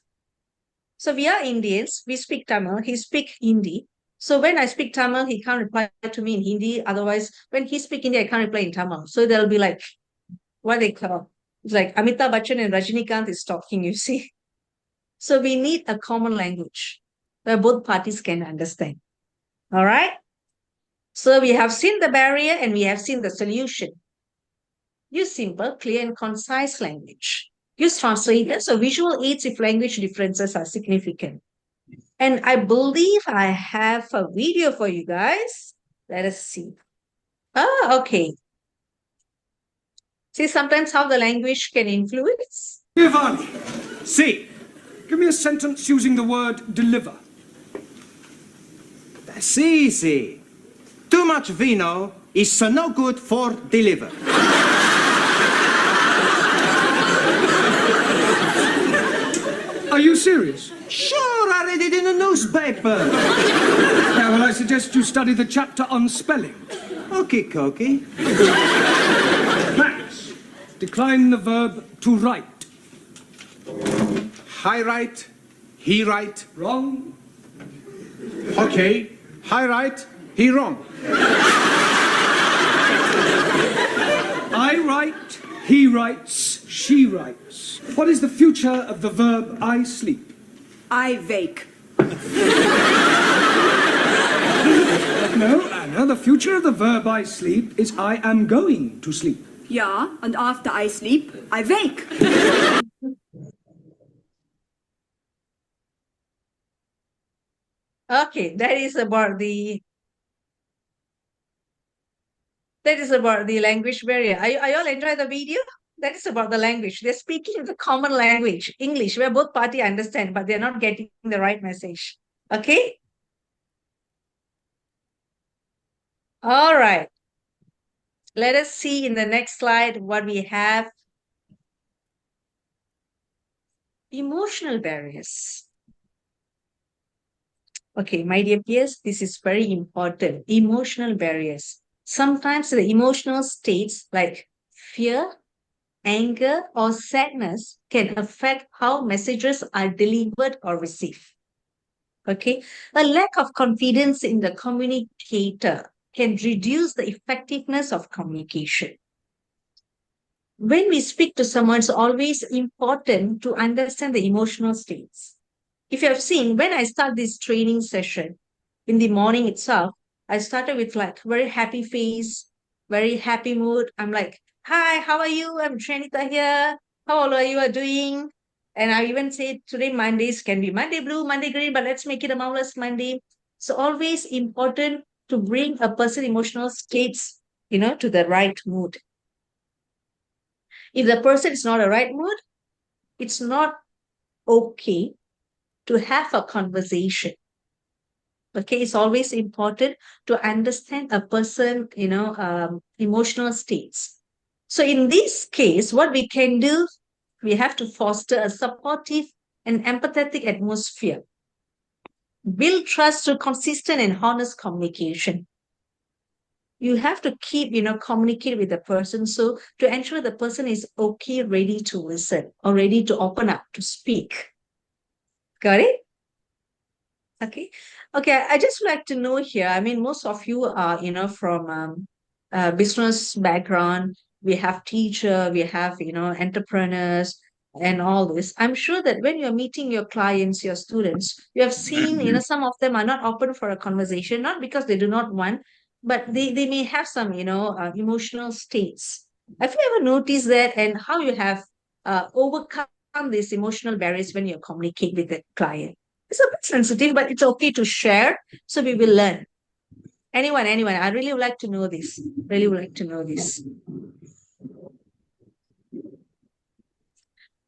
So we are Indians. We speak Tamil. He speaks Hindi. So when I speak Tamil, he can't reply to me in Hindi. Otherwise, when he speaks Hindi, I can't reply in Tamil. So there'll be like what they call, it's like Amitabh Bachchan and Rajinikanth is talking. You see. So we need a common language where both parties can understand. All right. So we have seen the barrier and we have seen the solution. Use simple, clear, and concise language. Use translators or visual aids if language differences are significant. And I believe I have a video for you guys. Let us see. Okay. See sometimes how the language can influence. Giovanni, see, give me a sentence using the word deliver. That's easy. Too much vino is no good for deliver. Are you serious? Sure, I read it in the newspaper. Yeah, well, I suggest you study the chapter on spelling. Okay, Cokey. Max, decline the verb to write. I write, he write. Wrong. Okay, I write, he wrong. I write, he writes, she writes. What is the future of the verb I sleep? I wake. No, Anna, the future of the verb I sleep is I am going to sleep. Yeah, and after I sleep, I wake. Okay, that is about the language barrier. Are you all enjoy the video? That is about the language. They're speaking the common language, English, where both parties understand, but they're not getting the right message. Okay? All right. Let us see in the next slide what we have. Emotional barriers. Okay, my dear peers, this is very important. Emotional barriers. Sometimes the emotional states like fear, anger, or sadness can affect how messages are delivered or received. Okay, a lack of confidence in the communicator can reduce the effectiveness of communication. When we speak to someone, it's always important to understand the emotional states. If you have seen, when I start this training session in the morning itself, I started with like very happy face, very happy mood. I'm like, hi, how are you? I'm Joanita here. How are you are doing? And I even say today Mondays can be Monday blue, Monday green, but let's make it a marvelous Monday. So always important to bring a person emotional states, to the right mood. If the person is not a right mood, it's not okay to have a conversation. Okay, it's always important to understand a person, emotional states. So in this case, what we can do, we have to foster a supportive and empathetic atmosphere. Build trust through consistent and honest communication. You have to keep, communicate with the person so to ensure the person is okay, ready to listen or ready to open up, to speak. Got it? Okay. Okay. I just like to know here. I mean, most of you are, from business background. We have teacher, we have, entrepreneurs and all this. I'm sure that when you're meeting your clients, your students, you have seen, some of them are not open for a conversation, not because they do not want, but they may have some, emotional states. Have you ever noticed that and how you have overcome these emotional barriers when you communicate with the client? It's a bit sensitive, but it's okay to share. So we will learn. Anyone, I really would like to know this. Really would like to know this.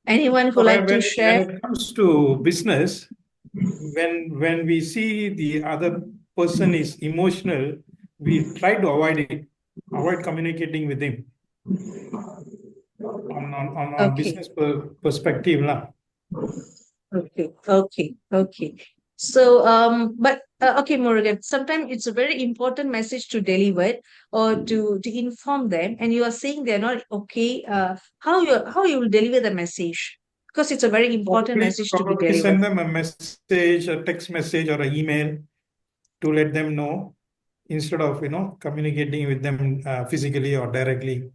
Anyone who like to share? When it comes to business, when we see the other person is emotional, we try to avoid communicating with him on business perspective lah. Okay. So, but okay, Morgan, sometimes it's a very important message to deliver or to inform them, and you are saying they're not okay. How you will deliver the message? Because it's a very important message to be Probably delivered. send them a message, a text message, or an email to let them know instead of communicating with them physically or directly.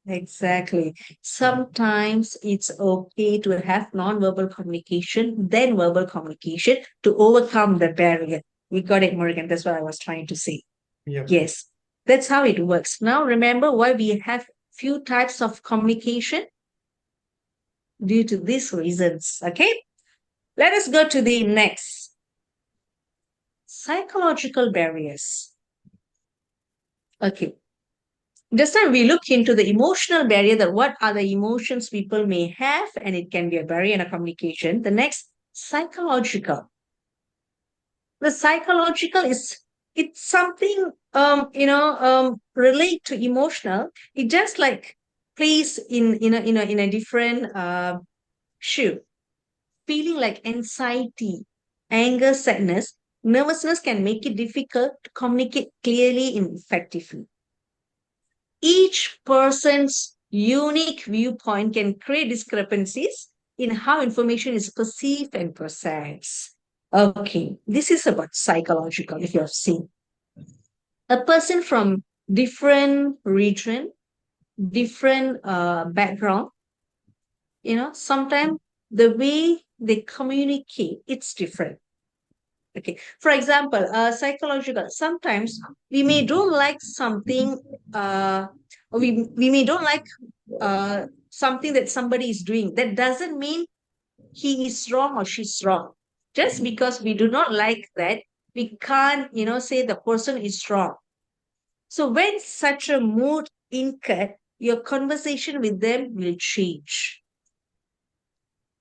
Exactly. Sometimes it's okay to have non-verbal communication, then verbal communication to overcome the barrier. We got it, Morgan. That's what I was trying to say. Yeah. Yes, that's how it works. Now, remember why we have few types of communication? Due to these reasons. Okay. Let us go to the next. Psychological barriers. Okay. Just now we look into the emotional barrier, that what are the emotions people may have, and it can be a barrier in a communication. The next, psychological. The psychological it's something relate to emotional. It just like plays in a different shoe. Feeling like anxiety, anger, sadness, nervousness can make it difficult to communicate clearly and effectively. Each person's unique viewpoint can create discrepancies in how information is perceived and processed. Okay, this is about psychological, if you have seen. A person from different region, different background, sometimes the way they communicate, it's different. Okay, for example, psychological, sometimes we may don't like something, we may don't like something that somebody is doing. That doesn't mean he is wrong or she's wrong. Just because we do not like that, we can't, say the person is wrong. So when such a mood incurred, your conversation with them will change.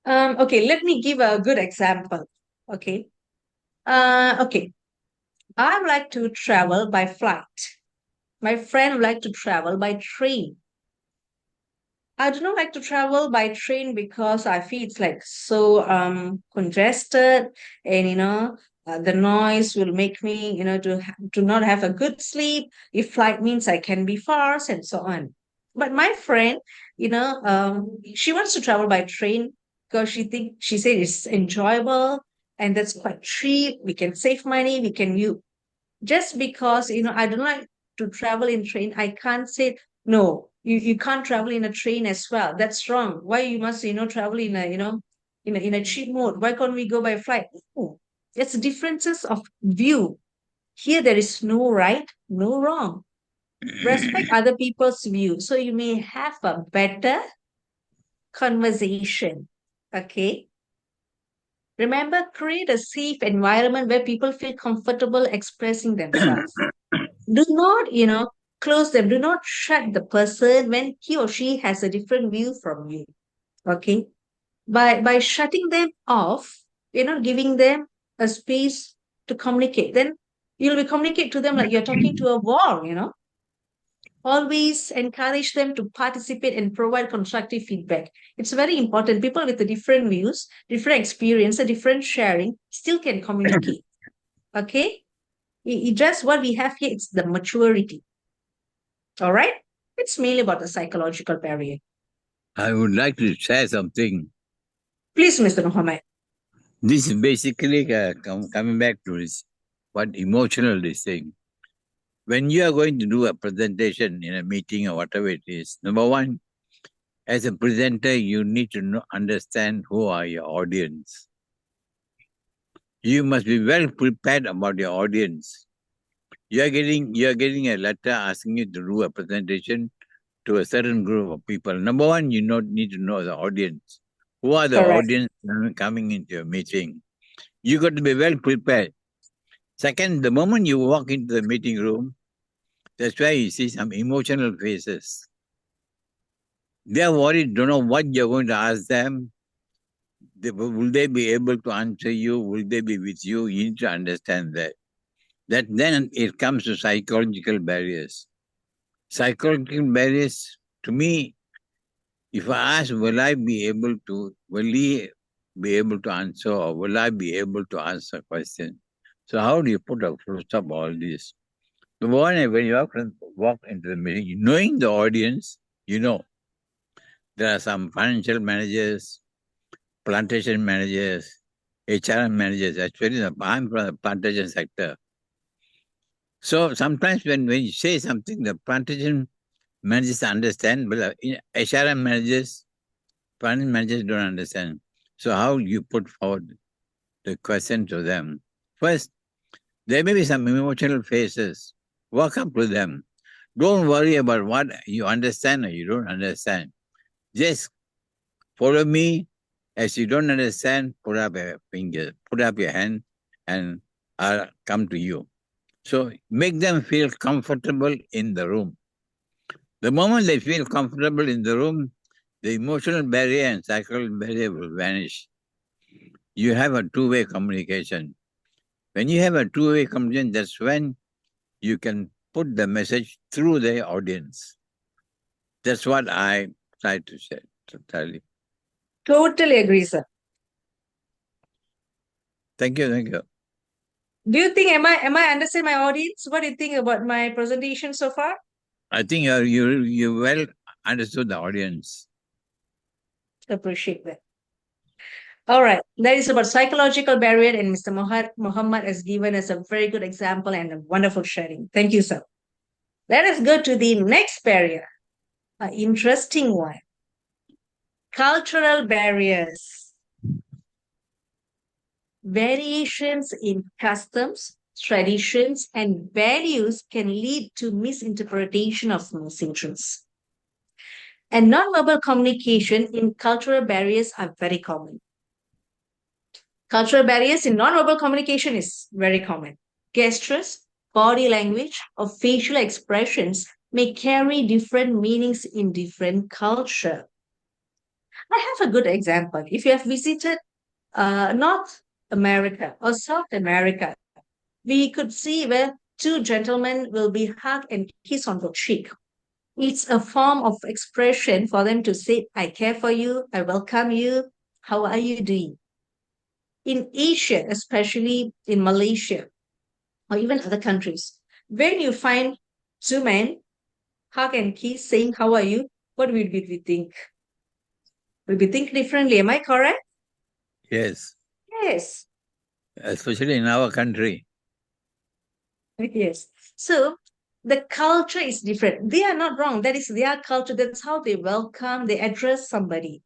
Okay, let me give a good example. Okay. Okay. I like to travel by flight. My friend would like to travel by train. I do not like to travel by train because I feel it's like so congested and The noise will make me, to not have a good sleep. If flight means I can be fast and so on. But my friend, she wants to travel by train because she said it's enjoyable and that's quite cheap. We can save money. We can use just because I don't like to travel in train. I can't say no. You can't travel in a train as well. That's wrong. Why you must travel in a in a cheap mode? Why can't we go by flight? No, it's differences of view. Here there is no right, no wrong. Respect other people's view so you may have a better conversation. Okay. Remember, create a safe environment where people feel comfortable expressing themselves. Do not, close them. Do not shut the person when he or she has a different view from you. Okay. By shutting them off, giving them a space to communicate, then you'll be communicate to them like you're talking to a wall. Always encourage them to participate and provide constructive feedback. It's very important. People with the different views, different experience, a different sharing still can communicate. Okay. Just what we have here, it's the maturity. All right. It's mainly about the psychological barrier. I would like to share something. Please, Mr. Muhammad. This is basically coming back to this, what emotional is saying. When you are going to do a presentation in a meeting or whatever it is, number one, as a presenter, you need to understand who are your audience. You must be well prepared about your audience. You are getting a letter asking you to do a presentation to a certain group of people. Number one, you need to know the audience. Who are the Correct. audience coming into your meeting? You got to be well prepared. Second, the moment you walk into the meeting room, that's why you see some emotional faces. They are worried, don't know what you're going to ask them. Will they be able to answer you? Will they be with you? You need to understand that. Then it comes to psychological barriers. Psychological barriers, to me, if I ask, will he be able to answer, or will I be able to answer a question? So how do you put a full stop all this? The one, when you walk into the meeting, knowing the audience, there are some financial managers, plantation managers, HR managers. Actually, I'm from the plantation sector. So sometimes when you say something, the plantation managers understand, but HRM managers, plantation managers don't understand. So how you put forward the question to them? First, there may be some emotional faces. Walk up to them. Don't worry about what you understand or you don't understand. Just follow me. As you don't understand, put up your finger, put up your hand, and I'll come to you. So make them feel comfortable in the room. The moment they feel comfortable in the room, the emotional barrier and psychological barrier will vanish. You have a two-way communication. When you have a two-way communication, that's when you can put the message through the audience. That's what I try to say, to tell you. Totally agree, sir. Thank you. Do you think am I understand my audience? What do you think about my presentation so far? I think you well understood the audience. Appreciate that. All right, that is about psychological barrier, and Mr. Muhammad has given us a very good example and a wonderful sharing. Thank you, sir. Let us go to the next barrier, an interesting one. Cultural barriers. Variations in customs, traditions, and values can lead to misinterpretation of messages. And nonverbal communication in cultural barriers are very common. Cultural barriers in nonverbal communication is very common. Gestures, body language, or facial expressions may carry different meanings in different culture. I have a good example. If you have visited North America or South America, we could see where two gentlemen will be hug and kiss on the cheek. It's a form of expression for them to say, I care for you, I welcome you, how are you doing? In Asia, especially in Malaysia or even other countries, when you find two men hug and kiss saying, "How are you?" What will we think? Will we think differently? Am I correct? Yes, Yes. especially in our country. Yes. So the culture is different. They are not wrong. That is their culture. That's how they welcome, they address somebody.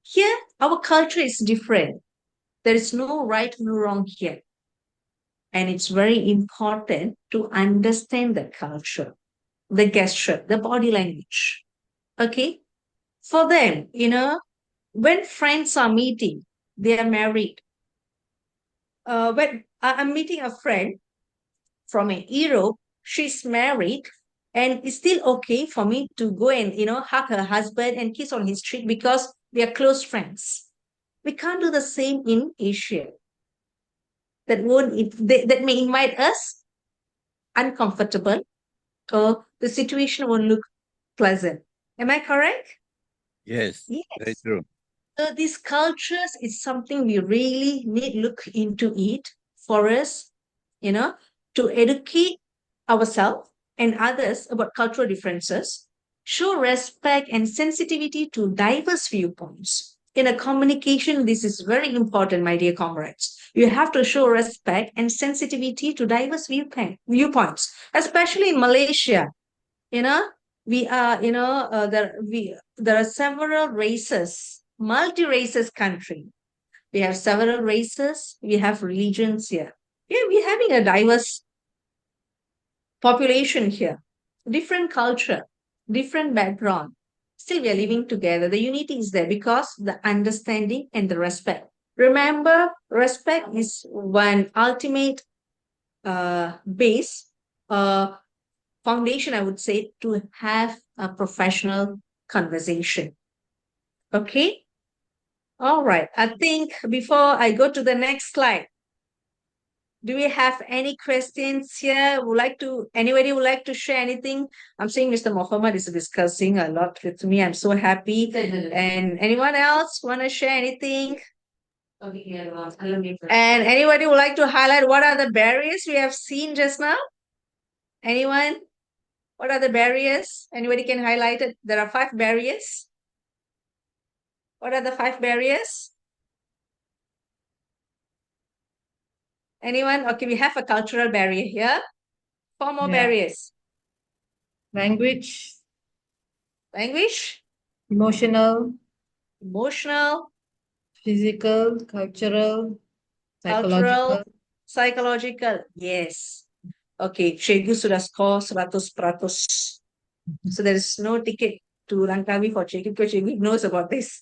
Here, our culture is different. There is no right, no wrong here. And it's very important to understand the culture, the gesture, the body language. Okay? For them, when friends are meeting, they are married. When I'm meeting a friend from Europe, she's married, and it's still okay for me to go and hug her husband and kiss on his cheek because we are close friends. We can't do the same in Asia. That may invite us uncomfortable, or the situation won't look pleasant. Am I correct? Yes, very Yes. true. So these cultures is something we really need look into it for us, to educate ourselves and others about cultural differences, show respect and sensitivity to diverse viewpoints. In a communication, this is very important, my dear comrades. You have to show respect and sensitivity to diverse viewpoints, especially in Malaysia. You know, we are, there are several races, multi-races country. We have several races, we have religions here. Yeah, we're having a diverse population here, different culture, different background. Still, we are living together. The unity is there because the understanding and the respect. Remember, respect is one ultimate base, foundation, I would say, to have a professional conversation. Okay? All right. I think before I go to the next slide, do we have any questions here? Anybody would like to share anything? I'm seeing Mr. Mohammed is discussing a lot with me. I'm so happy. And anyone else want to share anything? And anybody would like to highlight what are the barriers we have seen just now? Anyone? What are the barriers? Anybody can highlight it? There are 5 barriers. What are the 5 barriers? Anyone? Okay, we have a cultural barrier here. 4 more Yeah. barriers. Language, Language, emotional, emotional, physical, cultural, cultural, psychological. psychological. Yes. Okay, Cikgu sudah score 100%. So there is no ticket to Langkawi for Cikgu because Cikgu knows about this.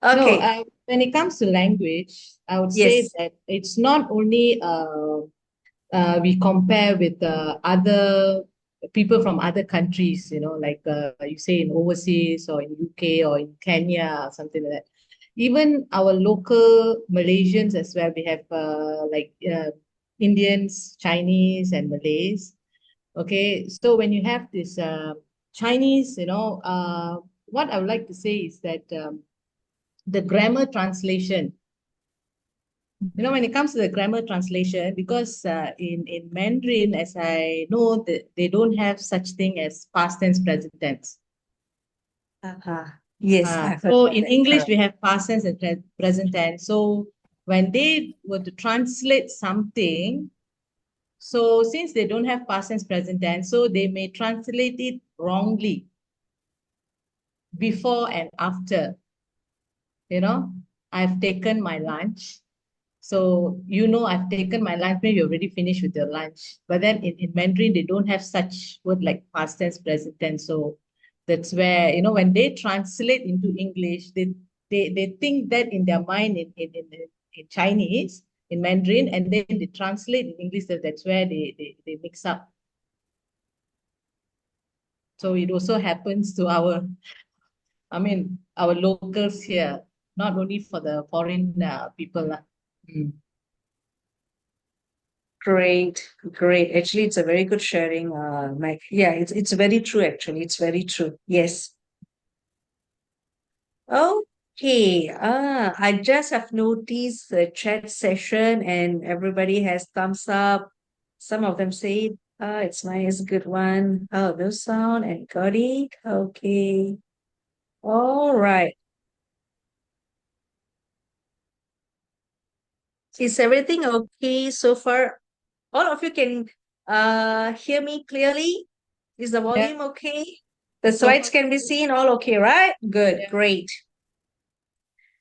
Okay. No, when it comes to language, I would say Yes. that it's not only we compare with other people from other countries, like you say in overseas or in UK or in Kenya or something like that. Even our local Malaysians as well, we have Indians, Chinese, and Malays. Okay, so when you have this Chinese, what I would like to say is that the grammar translation, when it comes to the grammar translation, because in Mandarin, as I know, that they don't have such thing as past tense, present tense. Yes, I've heard So about in that. English, Correct. we have past tense and present tense. So when they were to translate something, so since they don't have past tense, present tense, so they may translate it wrongly before and after. I've taken my lunch. So, I've taken my lunch, maybe you're already finished with your lunch. But then in Mandarin, they don't have such word like past tense, present tense. So that's where, when they translate into English, they think that in their mind in Chinese, in Mandarin, and then they translate in English. So that's where they mix up. So it also happens to our locals here, not only for the foreign people. Great, great. Actually, it's a very good sharing, Mike. Yeah, it's very true, actually. It's very true. Yes. Oh, Okay, I just have noticed the chat session and everybody has thumbs up. Some of them say, it's nice, good one. Oh, no sound and got it. Okay. All right. Is everything okay so far? All of you can hear me clearly? Is the volume okay? The slides can be seen, all okay, right? Good, great.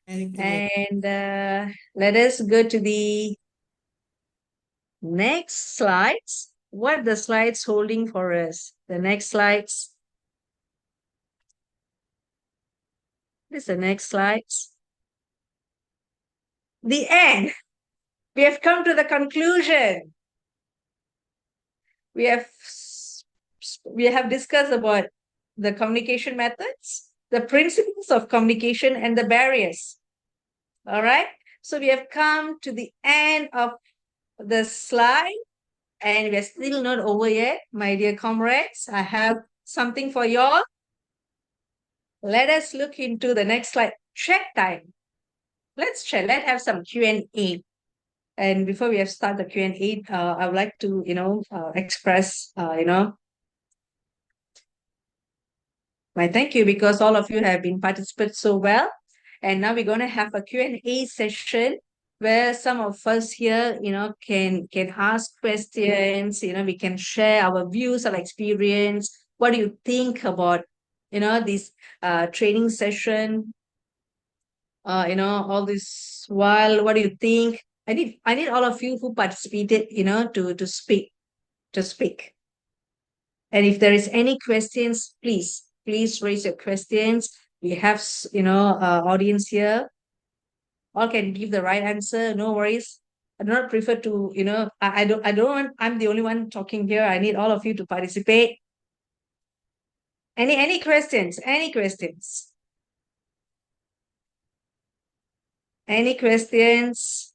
And let us go to the next slides. What the slides holding for us? The next slides. This is the next slides. The end. We have come to the conclusion. We have discussed about the communication methods, the principles of communication, and the barriers. All right. So we have come to the end of the slide, and we're still not over yet, my dear comrades. I have something for y'all. Let us look into the next slide. Check time. Let's check. Let's have some Q&A. And before we have start the Q&A, I would like to, express, my thank you, because all of you have been participating so well. And now we're going to have a Q&A session where some of us here, can ask questions, we can share our views, our experience. What do you think about, this training session? All this while, what do you think? I need all of you who participated, to speak. And if there is any questions, please raise your questions. We have, audience here. All can give the right answer. No worries. I do not prefer to, I don't want, I'm the only one talking here. I need all of you to participate. Any questions? Any questions? Any questions?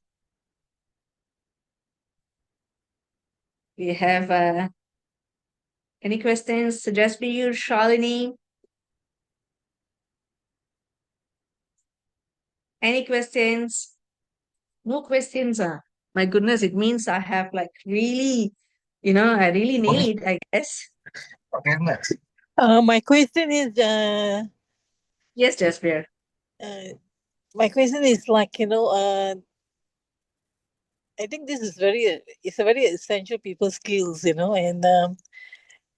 We have any questions? Suggest me you, Shalini. Any questions? No questions. My goodness, it means I have like really, I really nailed it, I guess. Okay, next. My question is, Yes, Jasper. my question is like, I think this is it's a very essential people skills, and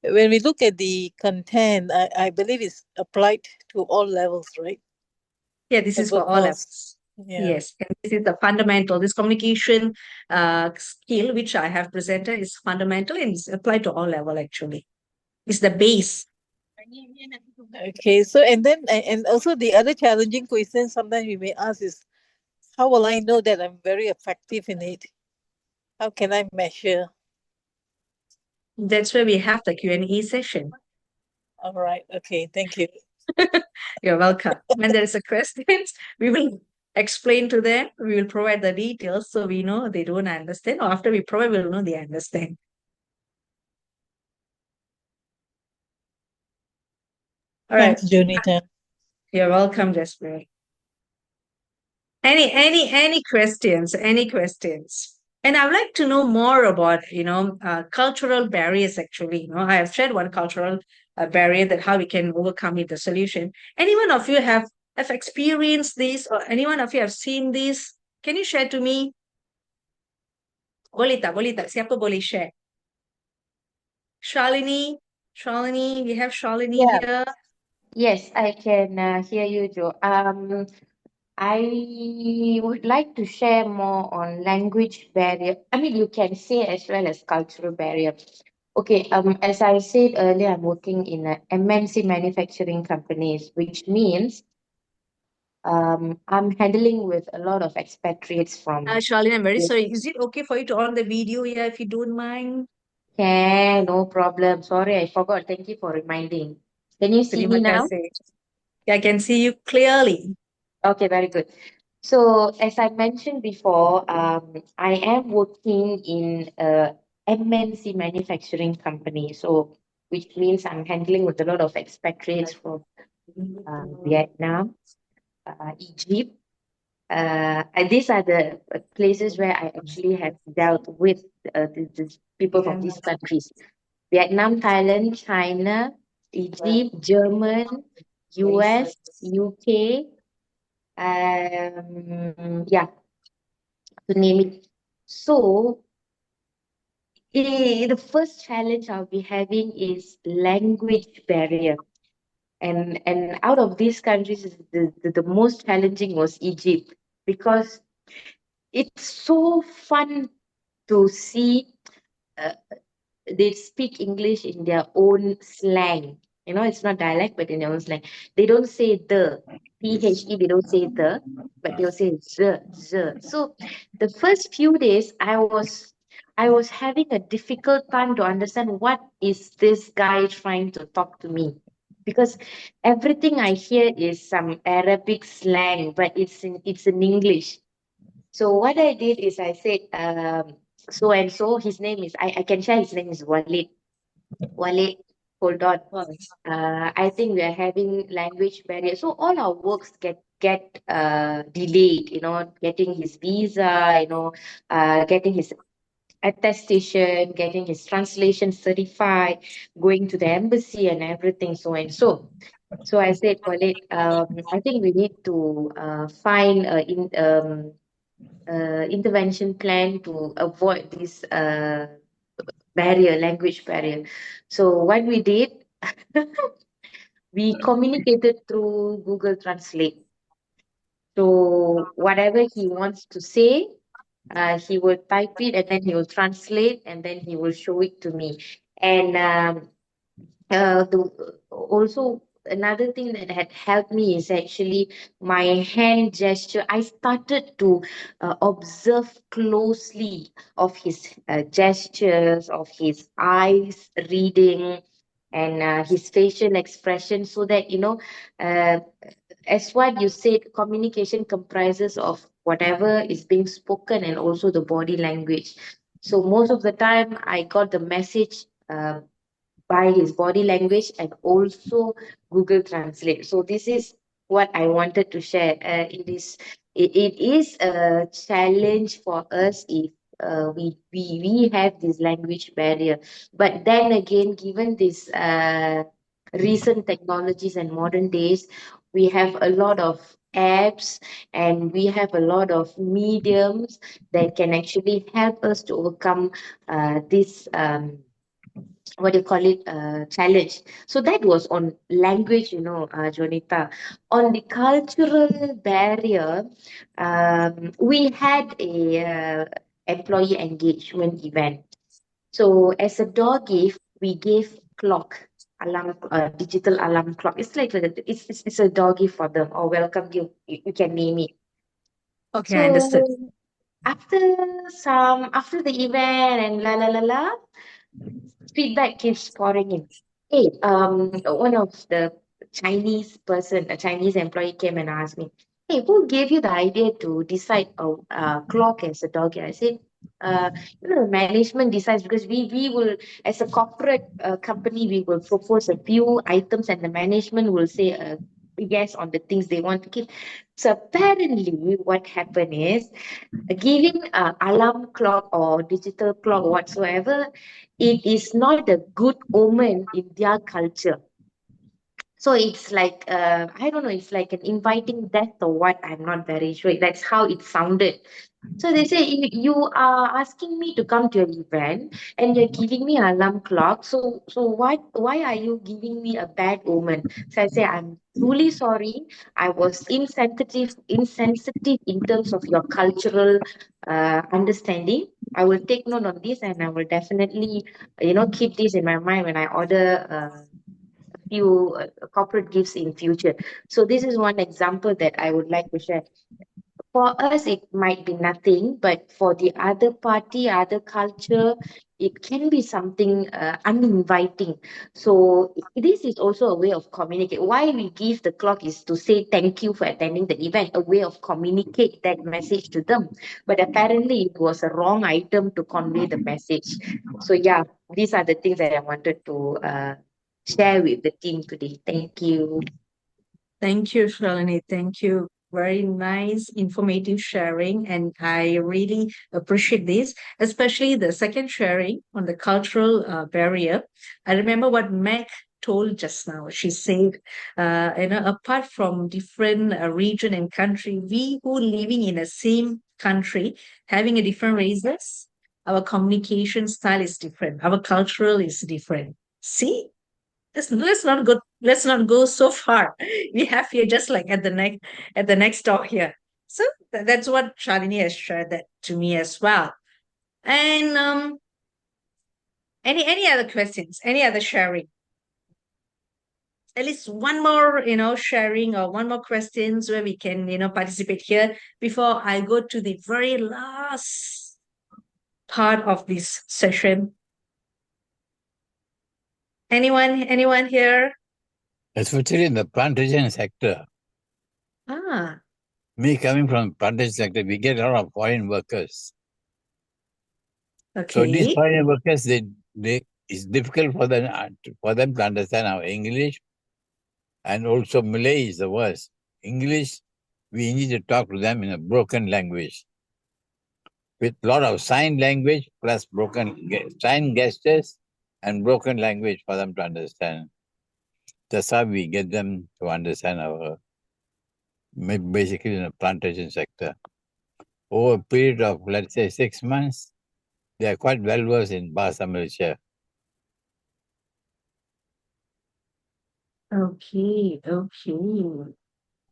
when we look at the content, I believe it's applied to all levels, right? Yeah, this The is for all workforce. levels. Yeah. Yes, and this is the fundamental. This communication skill which I have presented is fundamental and is applied to all level actually. It's the base. Okay, so and then and also the other challenging question sometimes we may ask is, how will I know that I'm very effective in it? How can I measure? That's where we have the Q&A session. All right. Okay. Thank you. You're welcome. When there is a question, we will explain to them. We will provide the details so we know they don't understand, or after we provide, we'll know they understand. All right. Thanks, Joanita. You're welcome, Jasper. Any questions? Any questions? And I would like to know more about, cultural barriers actually. I have shared one cultural barrier that how we can overcome it, the solution. Any one of you have experienced this, or any one of you have seen this? Can you share to me? Boleh tak? Boleh tak? Siapa boleh share? Shalini, we have Shalini Yeah. here. Yes, I can hear you, Joe. I would like to share more on language barrier. I mean, you can say as well as cultural barrier. Okay, as I said earlier, I'm working in a MNC manufacturing companies, which means I'm handling with a lot of expatriates from. Shalini, I'm very sorry. Is it okay for you to on the video here if you don't mind? Yeah, no problem. Sorry, I forgot. Thank you for reminding. Can you see Terima me now? kasih. Yeah, I can see you clearly. Okay, very good. So as I mentioned before, I am working in a MNC manufacturing company. So which means I'm handling with a lot of expatriates from Vietnam, Egypt. And these are the places where I actually have dealt with the people from these countries. Vietnam, Thailand, China, Egypt, German, US, UK, yeah, to name it. So the first challenge I'll be having is language barrier. And out of these countries, the most challenging was Egypt, because it's so fun to see uh, they speak English in their own slang. You know, it's not dialect, but in their own slang. They don't say the, T-H-E, they don't say the, but they'll say the. So the first few days, I was having a difficult time to understand what is this guy trying to talk to me. Because everything I hear is some Arabic slang, but it's in English. So what I did is I said, so and so, his name is, I can share his name is Walid. Walid, hold on. I think we are having language barrier. So all our works get delayed, getting his visa, getting his attestation, getting his translation certified, going to the embassy and everything, so and so. So I said, Walid, I think we need to find intervention plan to avoid this language barrier. So what we did, we communicated through Google Translate. So whatever he wants to say, he will type it and then he will translate and then he will show it to me. And also another thing that had helped me is actually my hand gesture. I started to observe closely of his gestures, of his eyes reading, and his facial expression, so that uh, as what you said, communication comprises of whatever is being spoken and also the body language. So most of the time I got the message by his body language and also Google Translate. So this is what I wanted to share. It is a challenge for us if we have this language barrier. But then again, given this recent technologies and modern days, we have a lot of apps and we have a lot of mediums that can actually help us to overcome this what do you call it, challenge. So that was on language, Jonita. On the cultural barrier, we had a employee engagement event. So as a door gift, we gave clock, alarm, digital alarm clock. It's like it's a door gift for them, or welcome gift. You can name it. Okay, So understood. after the event and la la la la, feedback keeps pouring in. Hey, one of the a Chinese employee came and asked me, "Hey, who gave you the idea to decide a clock as a dog?" I said, uh, management decides, because we will, as a corporate company, we will propose a few items and the management will say yes on the things they want to keep. So apparently, what happened is giving alarm clock or digital clock whatsoever, it is not a good omen in their culture. So it's like, I don't know, it's like an inviting death or what, I'm not very sure. That's how it sounded. So they say, you are asking me to come to your event and you're giving me an alarm clock. So why are you giving me a bad omen? So I say, I'm truly sorry. I was insensitive in terms of your cultural understanding. I will take note on this and I will definitely, keep this in my mind when I order few corporate gifts in future. So this is one example that I would like to share. For us, it might be nothing, but for the other party, other culture, it can be something uninviting. So this is also a way of communicate. Why we give the clock is to say thank you for attending the event, a way of communicate that message to them. But apparently, it was a wrong item to convey the message. So yeah, these are the things that I wanted to share with the team today. Thank you. Thank you, Shalini. Thank you. Very nice, informative sharing, and I really appreciate this, especially the second sharing on the cultural barrier. I remember what Meg told just now. She said, apart from different region and country, we who living in the same country, having a different races, our communication style is different. Our cultural is different. See, let's not go so far. We have here just like at the next door here. So that's what Shalini has shared that to me as well. And any other questions? Any other sharing? At least one more, sharing or one more questions where we can, participate here before I go to the very last part of this session. Anyone here? Especially in the plantation sector. Ah, Me coming from plantation sector, we get a lot of foreign workers. So these okay. foreign workers, it's difficult for them to understand our English, and also Malay is the worst. English, we need to talk to them in a broken language, with a lot of sign language plus sign gestures and broken language for them to understand. That's how we get them to understand basically in the plantation sector. Over a period of, let's say, 6 months, they are quite well versed in Bahasa Malaysia. Okay.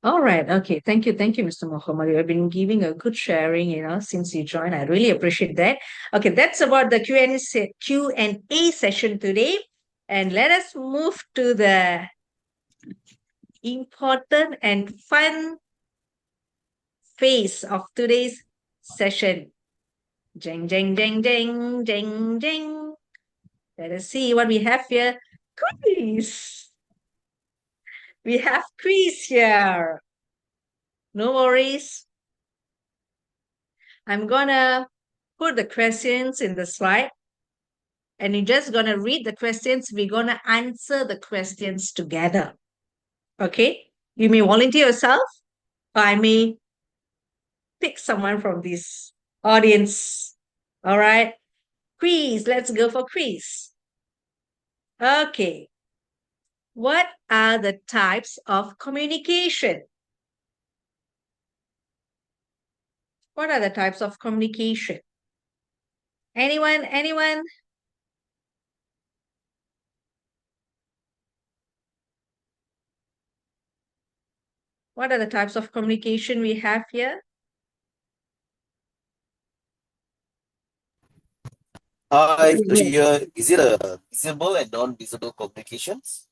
All right. Okay. Thank you, Mr. Muhammad. You have been giving a good sharing, since you joined. I really appreciate that. Okay, that's about the Q&A session today. And let us move to the important and fun phase of today's session. Jeng, jeng, jeng, jeng, jeng, jeng. Let us see what we have here. Quiz. We have quiz here. No worries. I'm gonna put the questions in the slide and you're just gonna read the questions. We're gonna answer the questions together. Okay? You may volunteer yourself, or I may pick someone from this audience. All right? Quiz. Let's go for quiz. Okay. What are the types of communication? What are the types of communication? Anyone? What are the types of communication we have here? Hi, Tushia. Is it a visible and non-visible communications?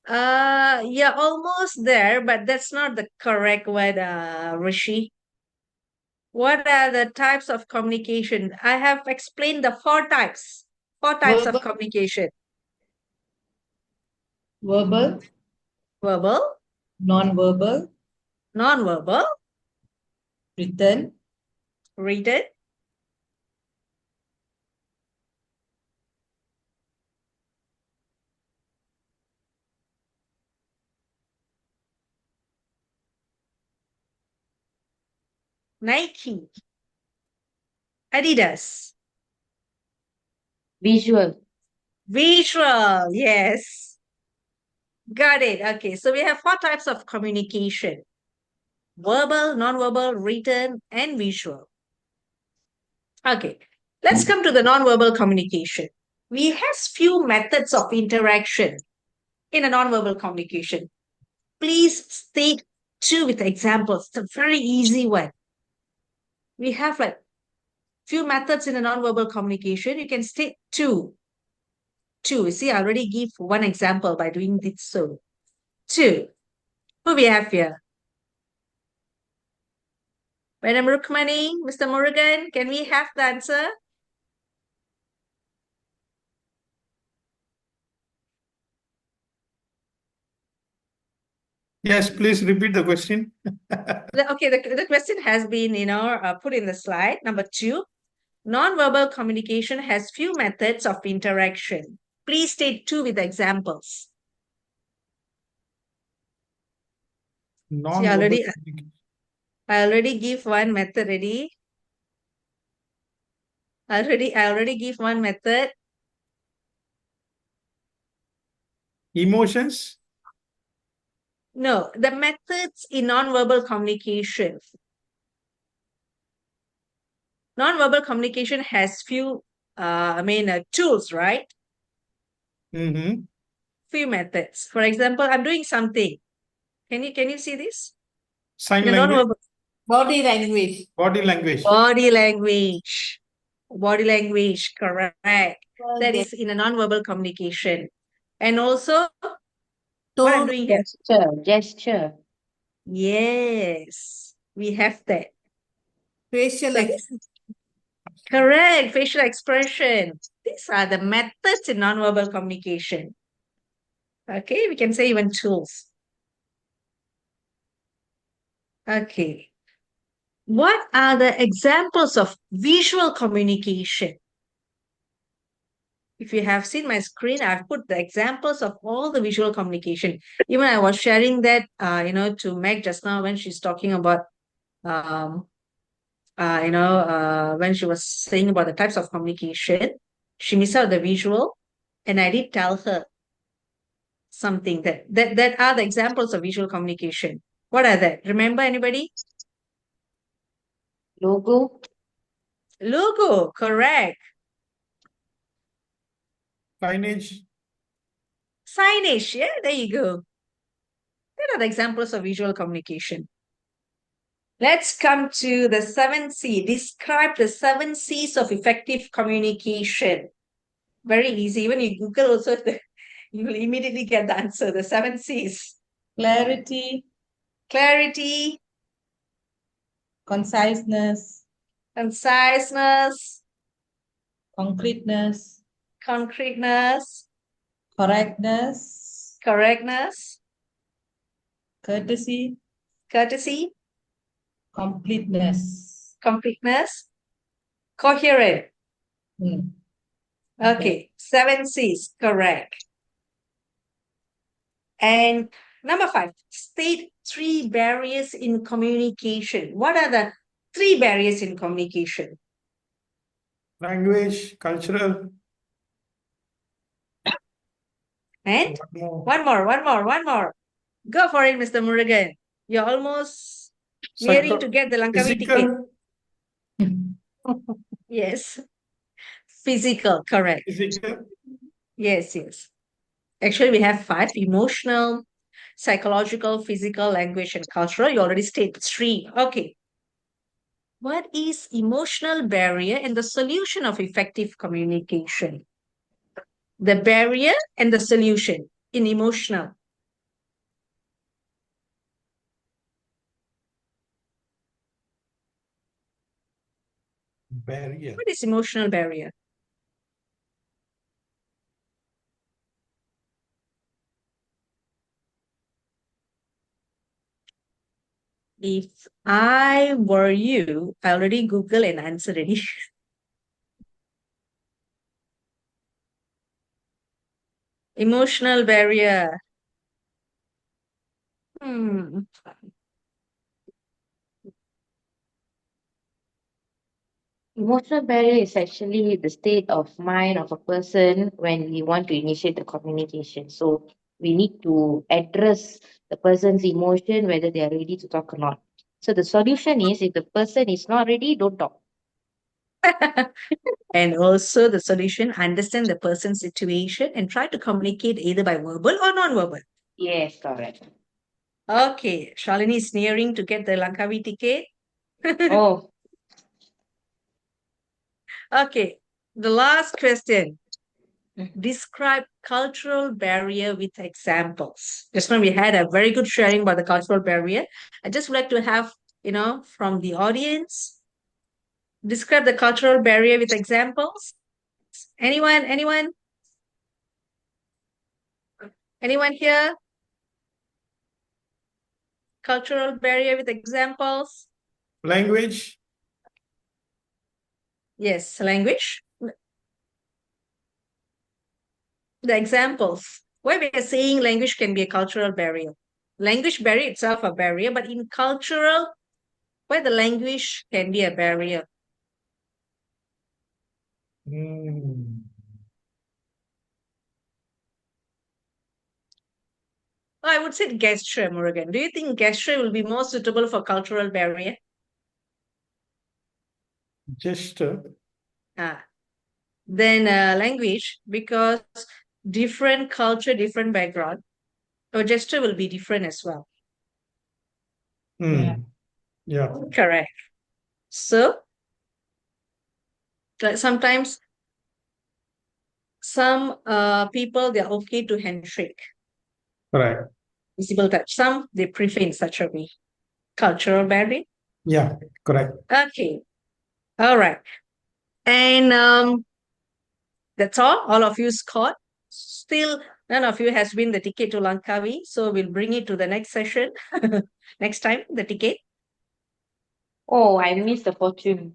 Yeah, almost there, but that's not the correct word, Rishi. What are the types of communication? I have explained the four types of communication. Verbal, Verbal, non-verbal, non-verbal, written, written, Nike, Adidas, Visual. visual, yes. Got it. Okay, so we have four types of communication: verbal, non-verbal, written, and visual. Okay, let's come to the non-verbal communication. We have few methods of interaction in a non-verbal communication. Please state two with examples. It's a very easy one. We have like few methods in a non-verbal communication. You can state two. You see, I already give one example by doing this. So, two. Who we have here? Madam Rukmani, Mr. Murugan, can we have the answer? Yes, please repeat the question. Okay, the question has been, put in the slide. Number two, non-verbal communication has few methods of interaction. Please state two with examples. See, I already give one method already. I already give one method. Emotions? No, the methods in non-verbal communication. Non-verbal communication has few, tools, right? Mm-hmm. Few methods. For example, I'm doing something. Can you see this? Sign The language? non-verbal. Body language. Body language. Body language. Body language, correct. That is in a non-verbal communication. And also, what I'm doing here. Gesture. Yes, we have that. Facial Correct, facial expression. These are the methods in non-verbal communication. Okay, we can say even tools. Okay. What are the examples of visual communication? If you have seen my screen, I've put the examples of all the visual communication. Even I was sharing that, to Meg just now when she's talking about, when she was saying about the types of communication, she missed out the visual, and I did tell her something that are the examples of visual communication. What are they? Remember anybody? Logo. Logo, correct. Signage. Signage, yeah, there you go. That are the examples of visual communication. Let's come to the 7C. Describe the 7 C's of effective communication. Very easy. Even you Google also, you will immediately get the answer. The 7 C's. Clarity, Clarity, conciseness, conciseness, concreteness, concreteness, correctness, correctness, courtesy, courtesy, completeness. completeness, coherent. Hmm. Okay, 7 C's, correct. And number 5, state 3 barriers in communication. What are the 3 barriers in communication? Language, cultural. And one more. Go for it, Mr. Murugan. You're almost nearing to get the Langkawi ticket. Yes. Physical, correct. Physical. Yes. Actually, we have 5: emotional, psychological, physical, language, and cultural. You already stated 3. Okay. What is emotional barrier and the solution of effective communication? The barrier and the solution in emotional. Barrier. What is emotional barrier? If I were you, I already Google and answer already. Emotional barrier. Emotional barrier is actually the state of mind of a person when we want to initiate the communication. So we need to address the person's emotion, whether they are ready to talk or not. So the solution is, if the person is not ready, don't talk. And also the solution, understand the person's situation and try to communicate either by verbal or non-verbal. Yes, correct. Okay, Shalini is nearing to get the Langkawi ticket. Oh, Okay, the last question. Describe cultural barrier with examples. Just now we had a very good sharing about the cultural barrier. I just would like to have, from the audience, describe the cultural barrier with examples. Anyone? Anyone here? Cultural barrier with examples? Language. Yes, language. The examples. Why we are saying language can be a cultural barrier. language barrier itself a barrier, but in cultural, where the language can be a barrier. I would say gesture, Murugan. Do you think gesture will be more suitable for cultural barrier? Gesture. Then language, because different culture, different background, your gesture will be different as well. Yeah. Correct. So, like sometimes some people, they're okay to handshake. Correct. Visible touch. Some, they prefer in such a way. Cultural barrier. Yeah, correct. Okay. All right. And that's all of you scored. Still, none of you has win the ticket to Langkawi. So we'll bring it to the next session. Next time, the ticket. Oh, I missed the fortune.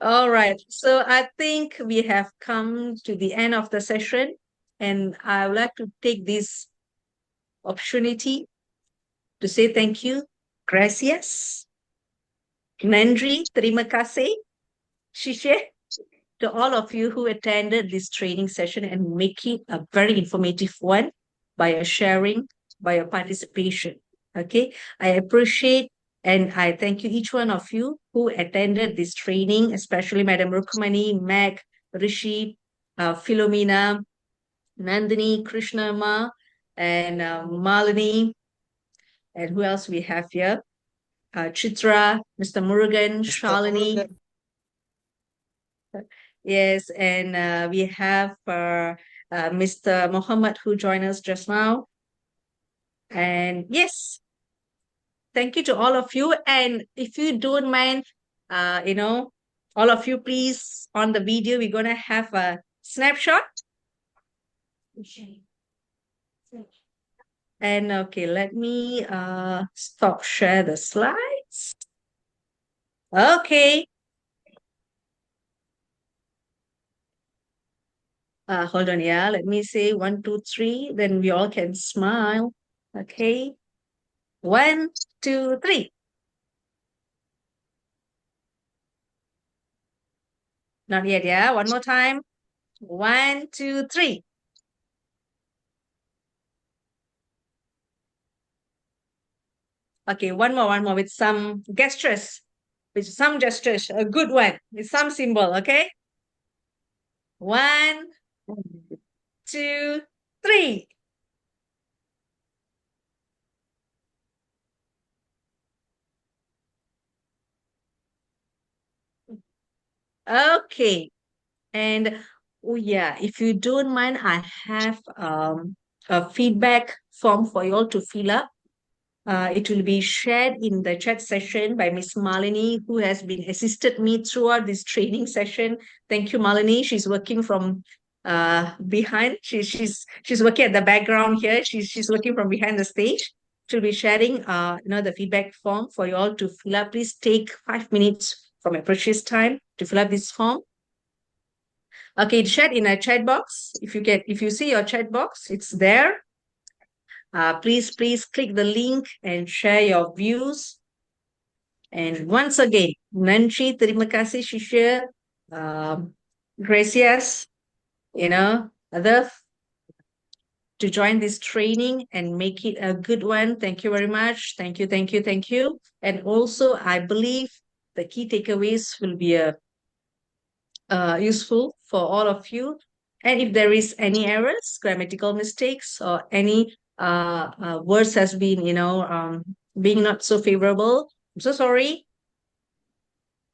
All right. So I think we have come to the end of the session. And I would like to take this opportunity to say thank you. Gracias. Nandri, terima kasih. Shishe. To all of you who attended this training session and make it a very informative one by your sharing, by your participation. Okay, I appreciate and I thank you each one of you who attended this training, especially Madam Rukmani, Meg, Rishi, Philomena, Nandini, Krishnama, and Malini, and who else we have here? Chitra, Mr. Murugan, Shalini. Yes, and we have Mr. Mohammed who joined us just now. And yes, thank you to all of you. And if you don't mind, all of you, please, on the video, we're going to have a snapshot. And okay, let me stop share the slides. Okay. Hold on, yeah. Let me say 1, 2, 3. Then we all can smile. Okay. 1, 2, 3. Not yet, yeah. One more time. 1, 2, 3. Okay, one more with some gestures. With some gestures. A good one. With some symbol, okay? 1, 2, 3. Okay. And oh yeah, if you don't mind, I have a feedback form for you all to fill up. It will be shared in the chat session by Miss Malini, who has been assisted me throughout this training session. Thank you, Malini. She's working from behind. She's working at the background here. She's working from behind the stage. She'll be sharing the feedback form for you all to fill up. Please take 5 minutes from your precious time to fill up this form. Okay, it's shared in a chat box. If you see your chat box, it's there. Please click the link and share your views. And once again, Nancy, terima kasih, Shisha, gracias, other to join this training and make it a good one. Thank you very much. Thank you, thank you, thank you. And also, I believe the key takeaways will be useful for all of you. And if there is any errors, grammatical mistakes, or any words has been, being not so favorable, I'm so sorry.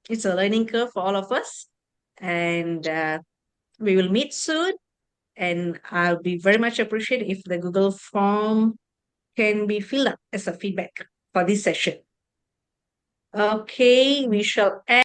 It's a learning curve for all of us. And we will meet soon. And I'll be very much appreciated if the Google form can be filled up as a feedback for this session. Okay, we shall end.